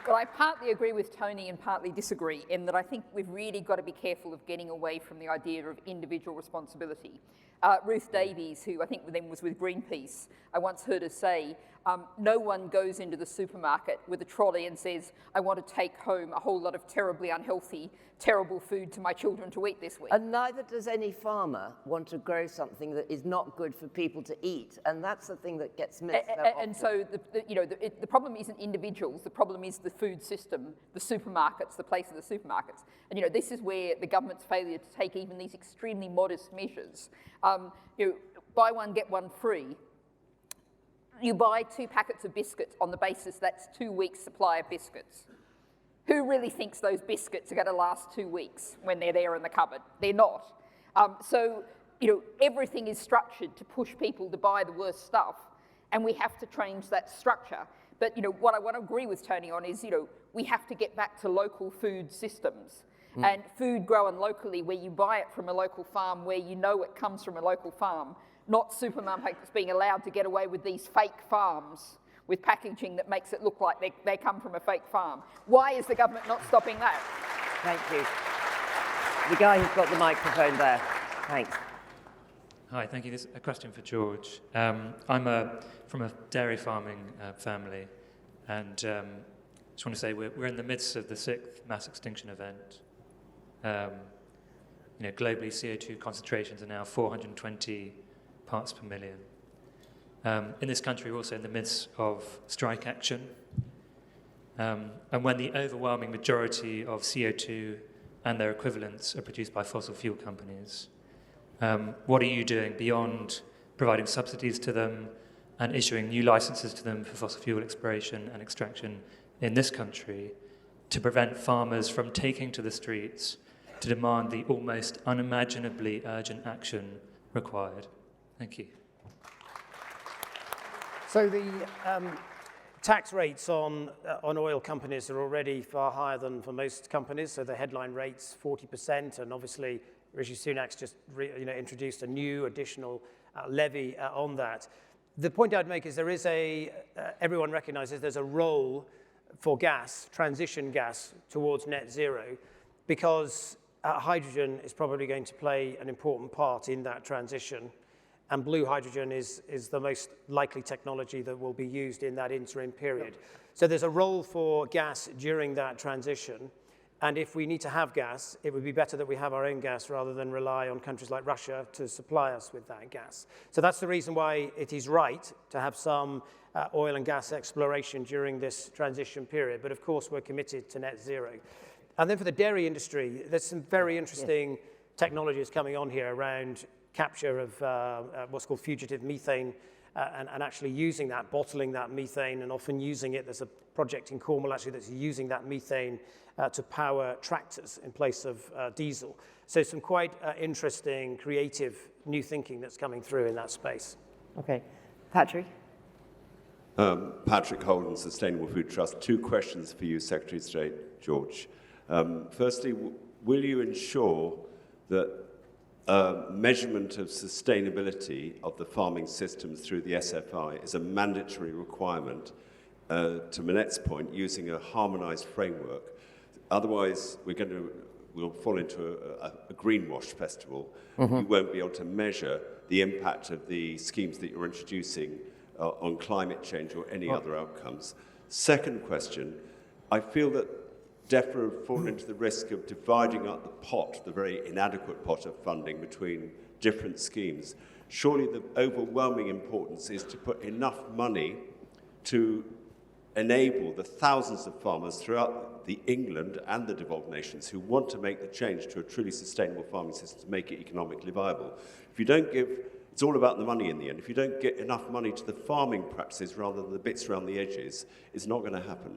Well, I partly agree with Tony and partly disagree in that I think we've really got to be careful of getting away from the idea of individual responsibility. Ruth Davies, who I think then was with Greenpeace, I once heard her say, no one goes into the supermarket with a trolley and says, I want to take home a whole lot of terribly unhealthy terrible food to my children to eat this week. And neither does any farmer want to grow something that is not good for people to eat, and that's the thing that gets missed. And so, the problem isn't individuals, the problem is the food system, the supermarkets, the place of the supermarkets. And, this is where the government's failure to take even these extremely modest measures. Buy one, get one free. You buy 2 packets of biscuits on the basis that's 2 weeks' supply of biscuits. Who really thinks those biscuits are going to last 2 weeks when they're there in the cupboard? They're not. So, everything is structured to push people to buy the worst stuff, and we have to change that structure. But, what I want to agree with Tony on is, we have to get back to local food systems and food grown locally where you buy it from a local farm, where you know it comes from a local farm, not supermarkets being allowed to get away with these fake farms with packaging that makes it look like they come from a fake farm. Why is the government not stopping that? Thank you. The guy who's got the microphone there. Thanks. Hi, thank you. This is a question for George. I'm from a dairy farming family, and just want to say we're in the midst of the 6th mass extinction event. Globally, CO2 concentrations are now 420 parts per million. In this country, we're also in the midst of strike action. And when the overwhelming majority of CO2 and their equivalents are produced by fossil fuel companies, what are you doing beyond providing subsidies to them and issuing new licenses to them for fossil fuel exploration and extraction in this country to prevent farmers from taking to the streets to demand the almost unimaginably urgent action required? Thank you. So the tax rates on oil companies are already far higher than for most companies. So the headline rate's 40%, and obviously Rishi Sunak's just introduced a new additional levy on that. The point I'd make is there is everyone recognizes there's a role for gas, transition gas, towards net zero, because hydrogen is probably going to play an important part in that transition. And blue hydrogen is the most likely technology that will be used in that interim period. So there's a role for gas during that transition. And if we need to have gas, it would be better that we have our own gas rather than rely on countries like Russia to supply us with that gas. So that's the reason why it is right to have some oil and gas exploration during this transition period. But of course, we're committed to net zero. And then for the dairy industry, there's some very interesting technologies coming on here around capture of what's called fugitive methane and actually using that, bottling that methane, and often using it. There's a project in Cornwall actually that's using that methane to power tractors in place of diesel. So some quite interesting, creative, new thinking that's coming through in that space. Okay. Patrick? Patrick Holden, Sustainable Food Trust. 2 questions for you, Secretary of State George. Firstly, will you ensure that measurement of sustainability of the farming systems through the SFI is a mandatory requirement, to Minette's point, using a harmonised framework? Otherwise, we'll fall into a greenwash festival. We won't be able to measure the impact of the schemes that you're introducing on climate change or any other outcomes. Second question, I feel that Defra have fallen into the risk of dividing up the pot, the very inadequate pot of funding between different schemes. Surely the overwhelming importance is to put enough money to enable the thousands of farmers throughout the England and the devolved nations who want to make the change to a truly sustainable farming system to make it economically viable. If you don't give, it's all about the money in the end. If you don't get enough money to the farming practices rather than the bits around the edges, it's not going to happen.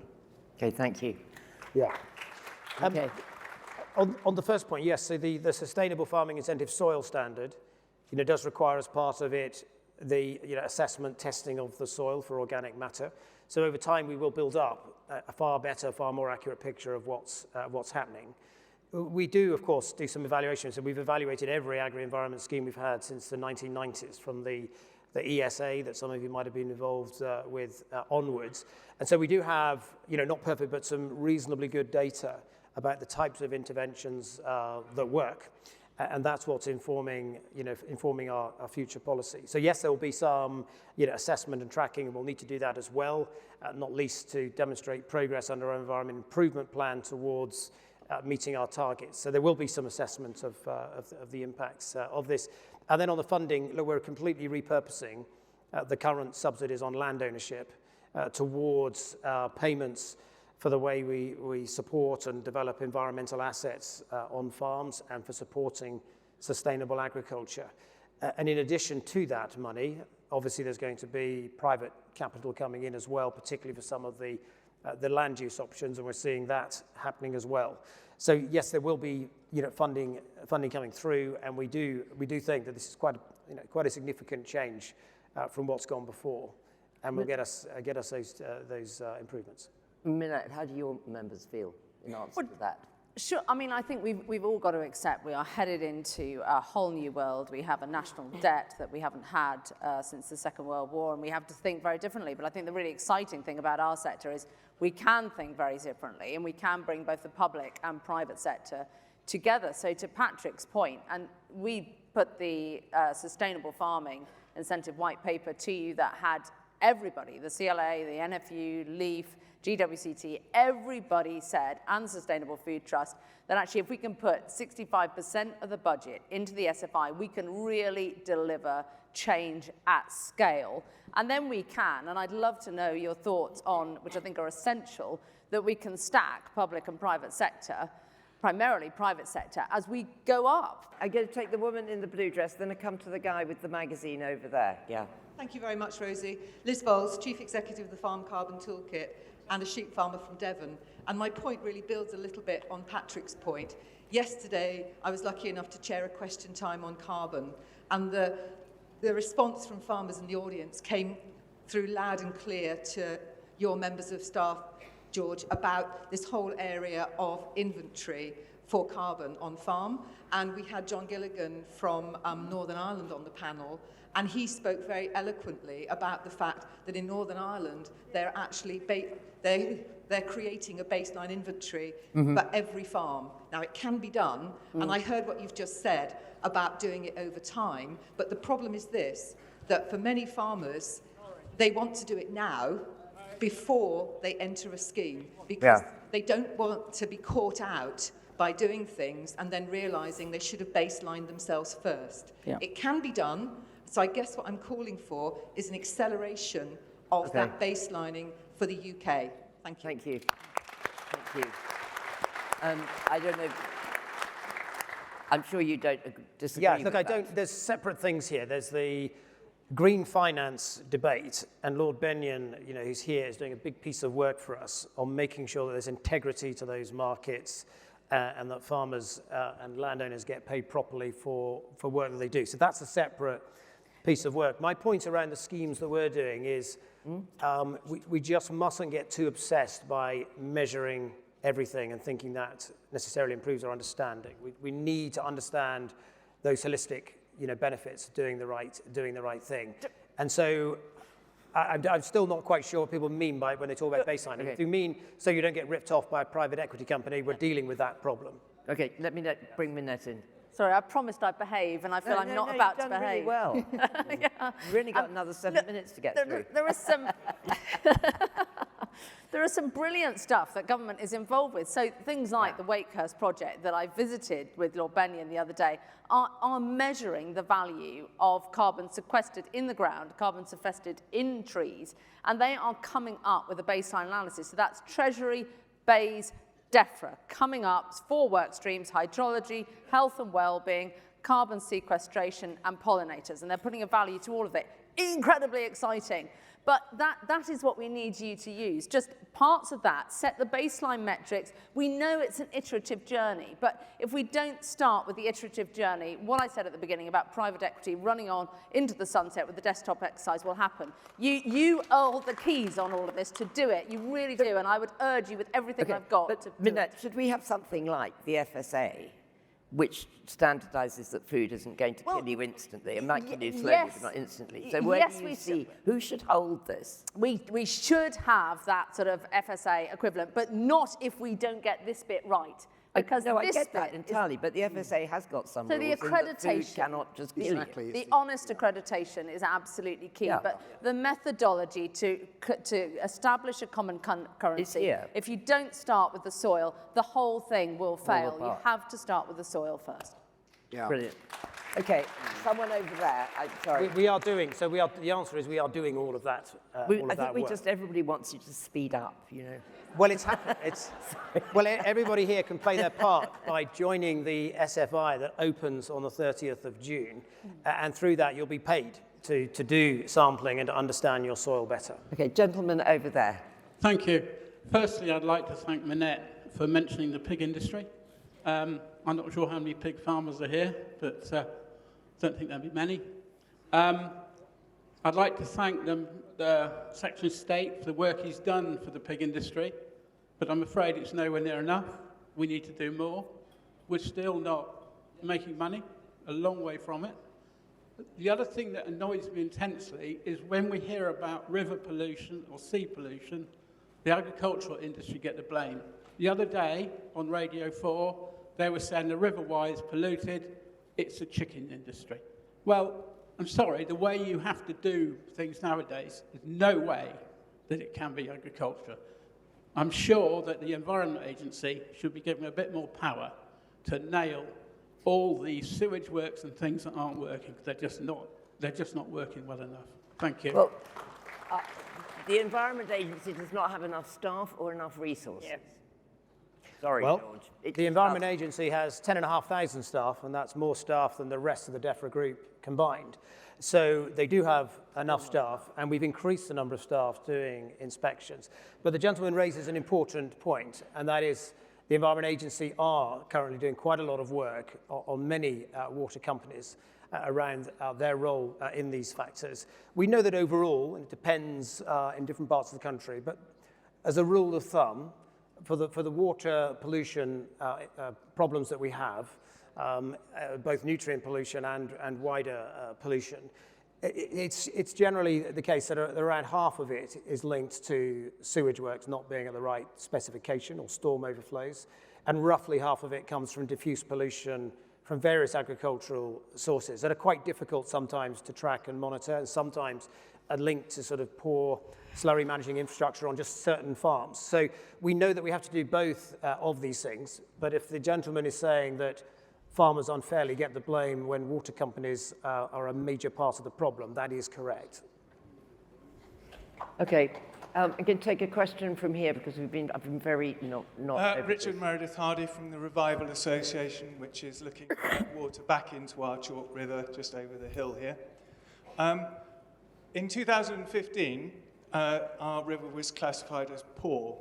Okay, thank you. Yeah. Okay. On the first point, yes, so the Sustainable Farming Incentive Soil Standard, does require as part of it the assessment, testing of the soil for organic matter. So over time, we will build up a far better, far more accurate picture of what's happening. We do, of course, do some evaluations. So we've evaluated every agri-environment scheme we've had since the 1990s, from the ESA that some of you might have been involved with onwards. And so we do have, not perfect, but some reasonably good data about the types of interventions that work. And that's what's informing our future policy. So yes, there will be some, assessment and tracking, and we'll need to do that as well, not least to demonstrate progress under our environment improvement plan towards meeting our targets. So there will be some assessment of the impacts of this. And then on the funding, look, we're completely repurposing the current subsidies on land ownership towards payments for the way we support and develop environmental assets on farms and for supporting sustainable agriculture. And in addition to that money, obviously there's going to be private capital coming in as well, particularly for some of the land use options, and we're seeing that happening as well. So yes, there will be funding coming through, and we do think that this is quite a significant change from what's gone before, and will get us those improvements. Minette, how do your members feel in answer to that? Sure. I mean, I think we've all got to accept we are headed into a whole new world. We have a national debt that we haven't had since the Second World War, and we have to think very differently. But I think the really exciting thing about our sector is we can think very differently, and we can bring both the public and private sector together. So to Patrick's point, and we put the Sustainable Farming Incentive White Paper to you that had everybody, the CLA, the NFU, LEAF, GWCT, everybody said, and Sustainable Food Trust, that actually if we can put 65% of the budget into the SFI, we can really deliver change at scale. And then we can, and I'd love to know your thoughts on, which I think are essential, that we can stack public and private sector, primarily private sector, as we go up. I'm going to take the woman in the blue dress, then I come to the guy with the magazine over there. Yeah. Thank you very much, Rosie. Liz Bowles, Chief Executive of the Farm Carbon Toolkit and a sheep farmer from Devon. And my point really builds a little bit on Patrick's point. Yesterday, I was lucky enough to chair a question time on carbon, and the response from farmers in the audience came through loud and clear to your members of staff, George, about this whole area of inventory for carbon on farm. And we had John Gilligan from Northern Ireland on the panel, and he spoke very eloquently about the fact that in Northern Ireland, they're actually they're creating a baseline inventory for every farm. Now, it can be done, and I heard what you've just said about doing it over time, but the problem is this, that for many farmers, they want to do it now before they enter a scheme, because they don't want to be caught out by doing things and then realising they should have baselined themselves first. Yeah. It can be done, so I guess what I'm calling for is an acceleration of that baselining for the UK. Thank you. Thank you. Thank you. I don't know. I'm sure you don't disagree. Yeah, look, with I that. don't. There's separate things here. There's the green finance debate, and Lord Bennion, who's here, is doing a big piece of work for us on making sure that there's integrity to those markets, and that farmers and landowners get paid properly for work that they do. So that's a separate piece of work. My point around the schemes that we're doing is we just mustn't get too obsessed by measuring everything and thinking that necessarily improves our understanding. We need to understand those holistic benefits of doing the right thing. And so I'm still not quite sure what people mean by when they talk about baseline. If you mean so you don't get ripped off by a private equity company, we're dealing with that problem. Okay, let me bring Minette in. Sorry, I promised I'd behave, and I feel I'm not about to behave. Really well. You've really got another 7 minutes to get through. There is some... There is some brilliant stuff that government is involved with. So things like the Wakehurst project that I visited with Lord Bennion the other day are measuring the value of carbon sequestered in the ground, carbon sequestered in trees, and they are coming up with a baseline analysis. So that's Treasury, Bays, Defra, coming up, 4 work streams: hydrology, health and well-being, carbon sequestration, and pollinators. And they're putting a value to all of it. Incredibly exciting. But that is what we need you to use. Just parts of that, set the baseline metrics. We know it's an iterative journey, but if we don't start with the iterative journey, what I said at the beginning about private equity running on into the sunset with the desktop exercise will happen. You hold the keys on all of this to do it. You really do, and I would urge you with everything I've got to do Minette, it. should we have something like the FSA, which standardises that food isn't going to kill you instantly? It might kill you slowly, but not instantly. So where do you see, who should hold this? We should have that sort of FSA equivalent, but not if we don't get this bit right. Because No, I this get that bit is- entirely, but the FSA has got some So the rules in that food accreditation- cannot just kill you. The honest accreditation is absolutely key, Yeah. but the methodology to establish a common currency, here. if you don't start with the soil, the whole thing will fail. You apart. have to start with the soil first. Yeah. Brilliant. Okay, someone over there. Sorry. We are doing, so we are, the answer is we are doing all of that, all of I that think we work. just, everybody wants you to speed up, you know. Well, it's happened. Well, everybody here can play their part by joining the SFI that opens on the 30th of June, and through that you'll be paid to do sampling and to understand your soil better. Okay, gentleman over there. Thank you. Firstly, I'd like to thank Minette for mentioning the pig industry. I'm not sure how many pig farmers are here, but don't think there'll be many. I'd like to thank the Secretary of State for the work he's done for the pig industry, but I'm afraid it's nowhere near enough. We need to do more. We're still not making money, a long way from it. The other thing that annoys me intensely is when we hear about river pollution or sea pollution, the agricultural industry get the blame. The other day on Radio 4, they were saying the River Wye is polluted, it's the chicken industry. Well, I'm sorry, the way you have to do things nowadays, there's no way that it can be agriculture. I'm sure that the Environment Agency should be given a bit more power to nail all the sewage works and things that aren't working. They're just not working well enough. Thank you. Well, the Environment Agency does not have enough staff or enough resources. Yes. Sorry, Well, George. the Environment Agency has 10,500 staff, and that's more staff than the rest of the Defra group combined. So they do have enough staff, and we've increased the number of staff doing inspections. But the gentleman raises an important point, and that is the Environment Agency are currently doing quite a lot of work on many water companies around their role in these factors. We know that overall, and it depends in different parts of the country, but as a rule of thumb, for the water pollution problems that we have, both nutrient pollution and wider pollution, it's generally the case that around half of it is linked to sewage works not being at the right specification or storm overflows, and roughly half of it comes from diffuse pollution from various agricultural sources that are quite difficult sometimes to track and monitor, and sometimes are linked to sort of poor slurry managing infrastructure on just certain farms. So we know that we have to do both of these things, but if the gentleman is saying that farmers unfairly get the blame when water companies are a major part of the problem, that is correct. Okay, I'm going to take a question from here because I've been very not Richard Meredith Hardy from the Revival Association, which is looking to get water back into our Chalk River just over the hill here. In 2015, our river was classified as poor.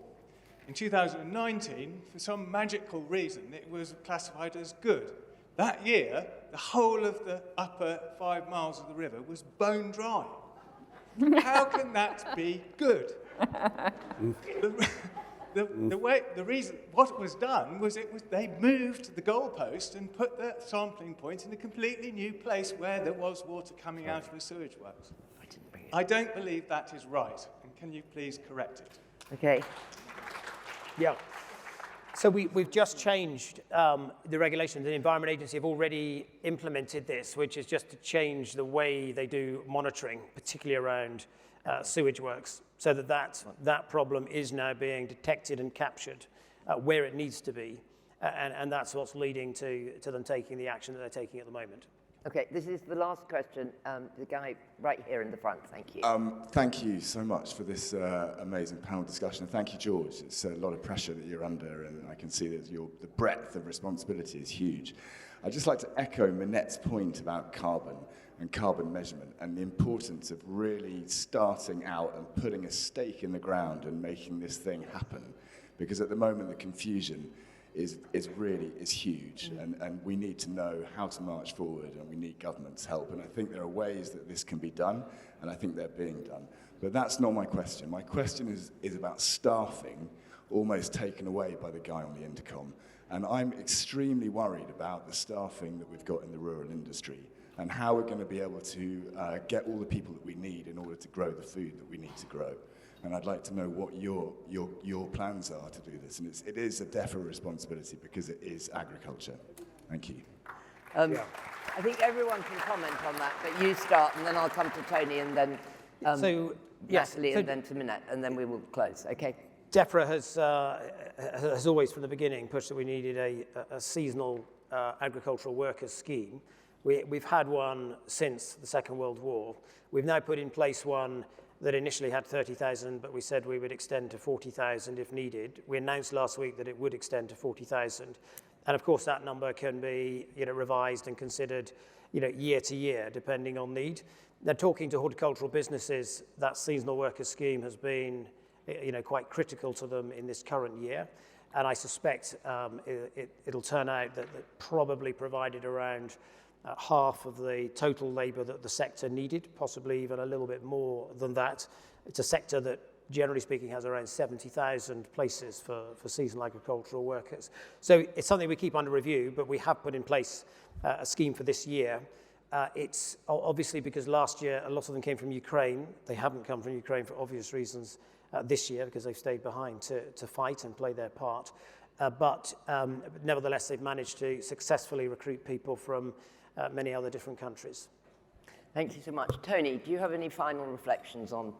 In 2019, for some magical reason, it was classified as good. That year, the whole of the upper 5 miles of the river was bone dry. How can that be good? What was done was they moved the goalpost and put the sampling point in a completely new place where there was water coming out of the sewage works. I don't believe that is right, and can you please correct it? Okay. Yeah. So we've just changed the regulation. The Environment Agency have already implemented this, which is just to change the way they do monitoring, particularly around sewage works, so that problem is now being detected and captured where it needs to be. And that's what's leading to them taking the action that they're taking at the moment. Okay, this is the last question. The guy right here in the front, thank you. Thank you so much for this amazing panel discussion. And thank you, George. It's a lot of pressure that you're under, and I can see that the breadth of responsibility is huge. I'd just like to echo Minette's point about carbon and carbon measurement and the importance of really starting out and putting a stake in the ground and making this thing happen. Because at the moment, the confusion is huge, and we need to know how to march forward, and we need government's help. And I think there are ways that this can be done, and I think they're being done. But that's not my question. My question is about staffing almost taken away by the guy on the intercom. And I'm extremely worried about the staffing that we've got in the rural industry and how we're going to be able to get all the people that we need in order to grow the food that we need to grow. And I'd like to know what your plans are to do this. And it is a Defra responsibility because it is agriculture. Thank you. I think everyone can comment on that, but you start, and then I'll come to Tony, and then Natalie, and then to Minette, and then we will close, okay? Defra has always, from the beginning, pushed that we needed a seasonal agricultural workers scheme. We've had one since the Second World War. We've now put in place one that initially had 30,000, but we said we would extend to 40,000 if needed. We announced last week that it would extend to 40,000. And of course, that number can be revised and considered year to year, depending on need. Now, talking to horticultural businesses, that seasonal workers scheme has been quite critical to them in this current year. And I suspect it'll turn out that probably provided around half of the total labour that the sector needed, possibly even a little bit more than that. It's a sector that, generally speaking, has around 70,000 places for seasonal agricultural workers. So it's something we keep under review, but we have put in place a scheme for this year. It's obviously because last year a lot of them came from Ukraine. They haven't come from Ukraine for obvious reasons this year because they've stayed behind to fight and play their part. But nevertheless, they've managed to successfully recruit people from many other different countries. Thank you so much. Tony, do you have any final reflections on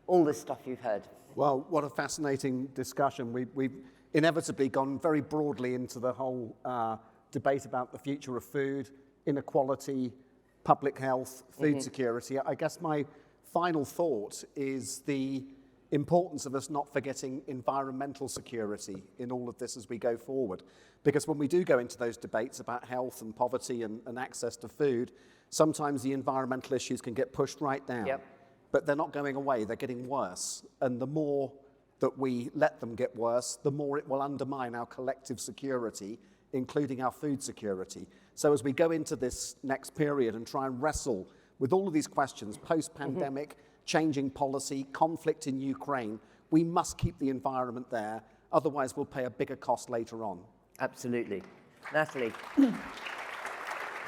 all this stuff you've heard? Well, what a fascinating discussion. We've inevitably gone very broadly into the whole debate about the future of food, inequality, public health, food security. I guess my final thought is the importance of us not forgetting environmental security in all of this as we go forward. Because when we do go into those debates about health and poverty and access to food, sometimes the environmental issues can get pushed right down. Yep. But they're not going away, they're getting worse. And the more that we let them get worse, the more it will undermine our collective security, including our food security. So as we go into this next period and try and wrestle with all of these questions, post-pandemic, changing policy, conflict in Ukraine, we must keep the environment there, otherwise we'll pay a bigger cost later on. Absolutely. Natalie,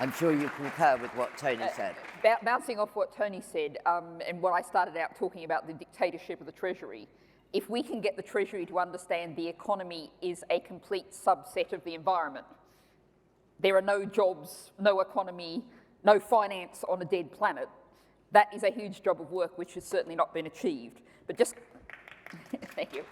I'm sure you concur with what Tony said. Bouncing off what Tony said, and what I started out talking about, the dictatorship of the Treasury, if we can get the Treasury to understand the economy is a complete subset of the environment, there are no jobs, no economy, no finance on a dead planet, that is a huge job of work which has certainly not been achieved. But just, thank you.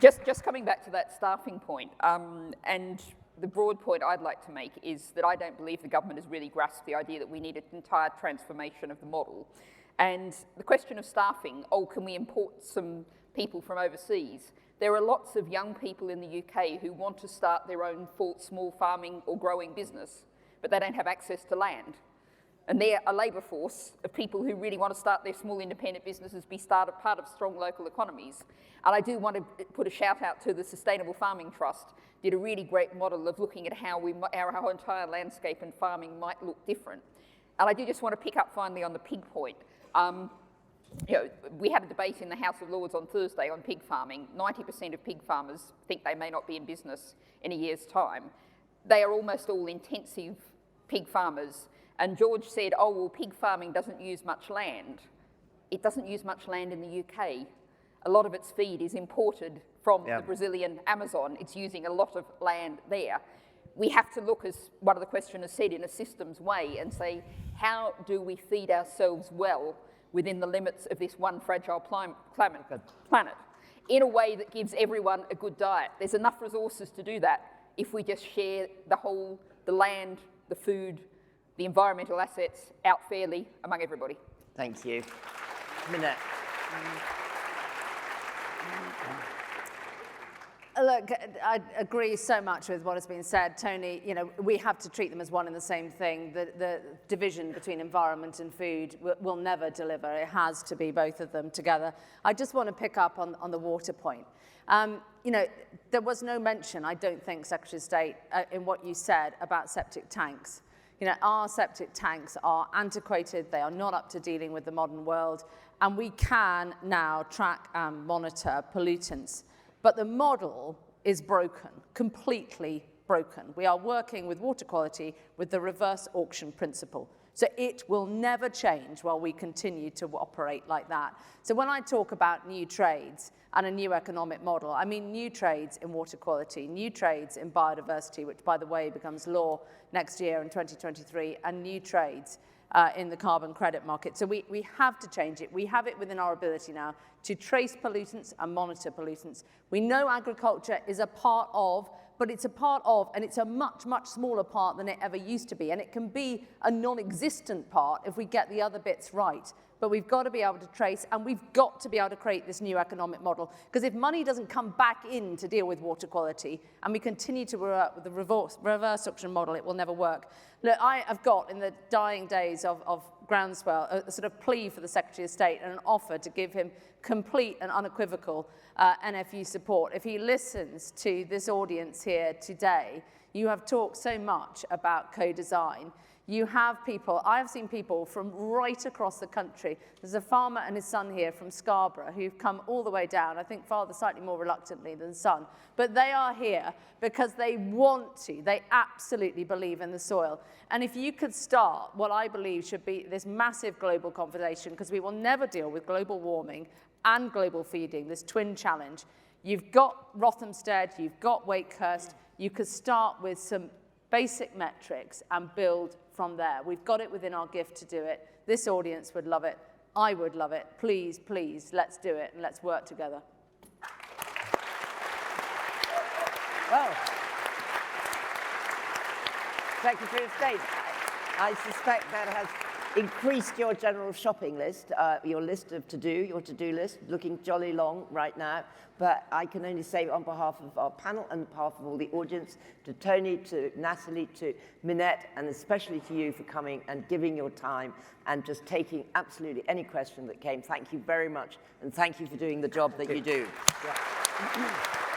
Just coming back to that staffing point, and the broad point I'd like to make is that I don't believe the government has really grasped the idea that we need an entire transformation of the model. And the question of staffing, can we import some people from overseas? There are lots of young people in the UK who want to start their own small farming or growing business, but they don't have access to land. And they're a labour force of people who really want to start their small independent businesses, be part of strong local economies. And I do want to put a shout out to the Sustainable Farming Trust, did a really great model of looking at how our entire landscape and farming might look different. And I do just want to pick up finally on the pig point. We had a debate in the House of Lords on Thursday on pig farming. 90% of pig farmers think they may not be in business in a year's time. They are almost all intensive pig farmers. And George said, pig farming doesn't use much land. It doesn't use much land in the UK. A lot of its feed is imported from the Brazilian Amazon. It's using a lot of land there. We have to look, as one of the questioners said, in a systems way and say, how do we feed ourselves well within the limits of this one fragile planet, in a way that gives everyone a good diet? There's enough resources to do that if we just share the land, the food, the environmental assets out fairly among everybody. Thank you. Minette. Look, I agree so much with what has been said. Tony, we have to treat them as one and the same thing. The division between environment and food will never deliver. It has to be both of them together. I just want to pick up on the water point. There was no mention, I don't think, Secretary of State, in what you said about septic tanks. Our septic tanks are antiquated, they are not up to dealing with the modern world, and we can now track and monitor pollutants. But the model is broken, completely broken. We are working with water quality with the reverse auction principle. So it will never change while we continue to operate like that. So when I talk about new trades and a new economic model, I mean new trades in water quality, new trades in biodiversity, which, by the way, becomes law next year in 2023, and new trades in the carbon credit market. So we have to change it. We have it within our ability now to trace pollutants and monitor pollutants. We know agriculture is a part of, but it's a part of, and it's a much, much smaller part than it ever used to be. And it can be a non-existent part if we get the other bits right. But we've got to be able to trace, and we've got to be able to create this new economic model. Because if money doesn't come back in to deal with water quality, and we continue to work with the reverse auction model, it will never work. Look, I have got, in the dying days of Groundswell, a sort of plea for the Secretary of State and an offer to give him complete and unequivocal NFU support. If he listens to this audience here today, you have talked so much about co-design. You have people, I have seen people from right across the country. There's a farmer and his son here from Scarborough who've come all the way down, I think father slightly more reluctantly than son, but they are here because they want to, they absolutely believe in the soil. And if you could start what I believe should be this massive global conversation, because we will never deal with global warming and global feeding, this twin challenge. You've got Rothamsted, you've got Wakehurst, you could start with some basic metrics and build from there. We've got it within our gift to do it. This audience would love it. I would love it. Please, please, let's do it and let's work together. Well, Secretary of State, I suspect that has increased your general shopping list, your list of your to-do list, looking jolly long right now. But I can only say on behalf of our panel and on behalf of all the audience, to Tony, to Natalie, to Minette, and especially to you for coming and giving your time and just taking absolutely any question that came. Thank you very much, and thank you for doing the job that you do. Yeah.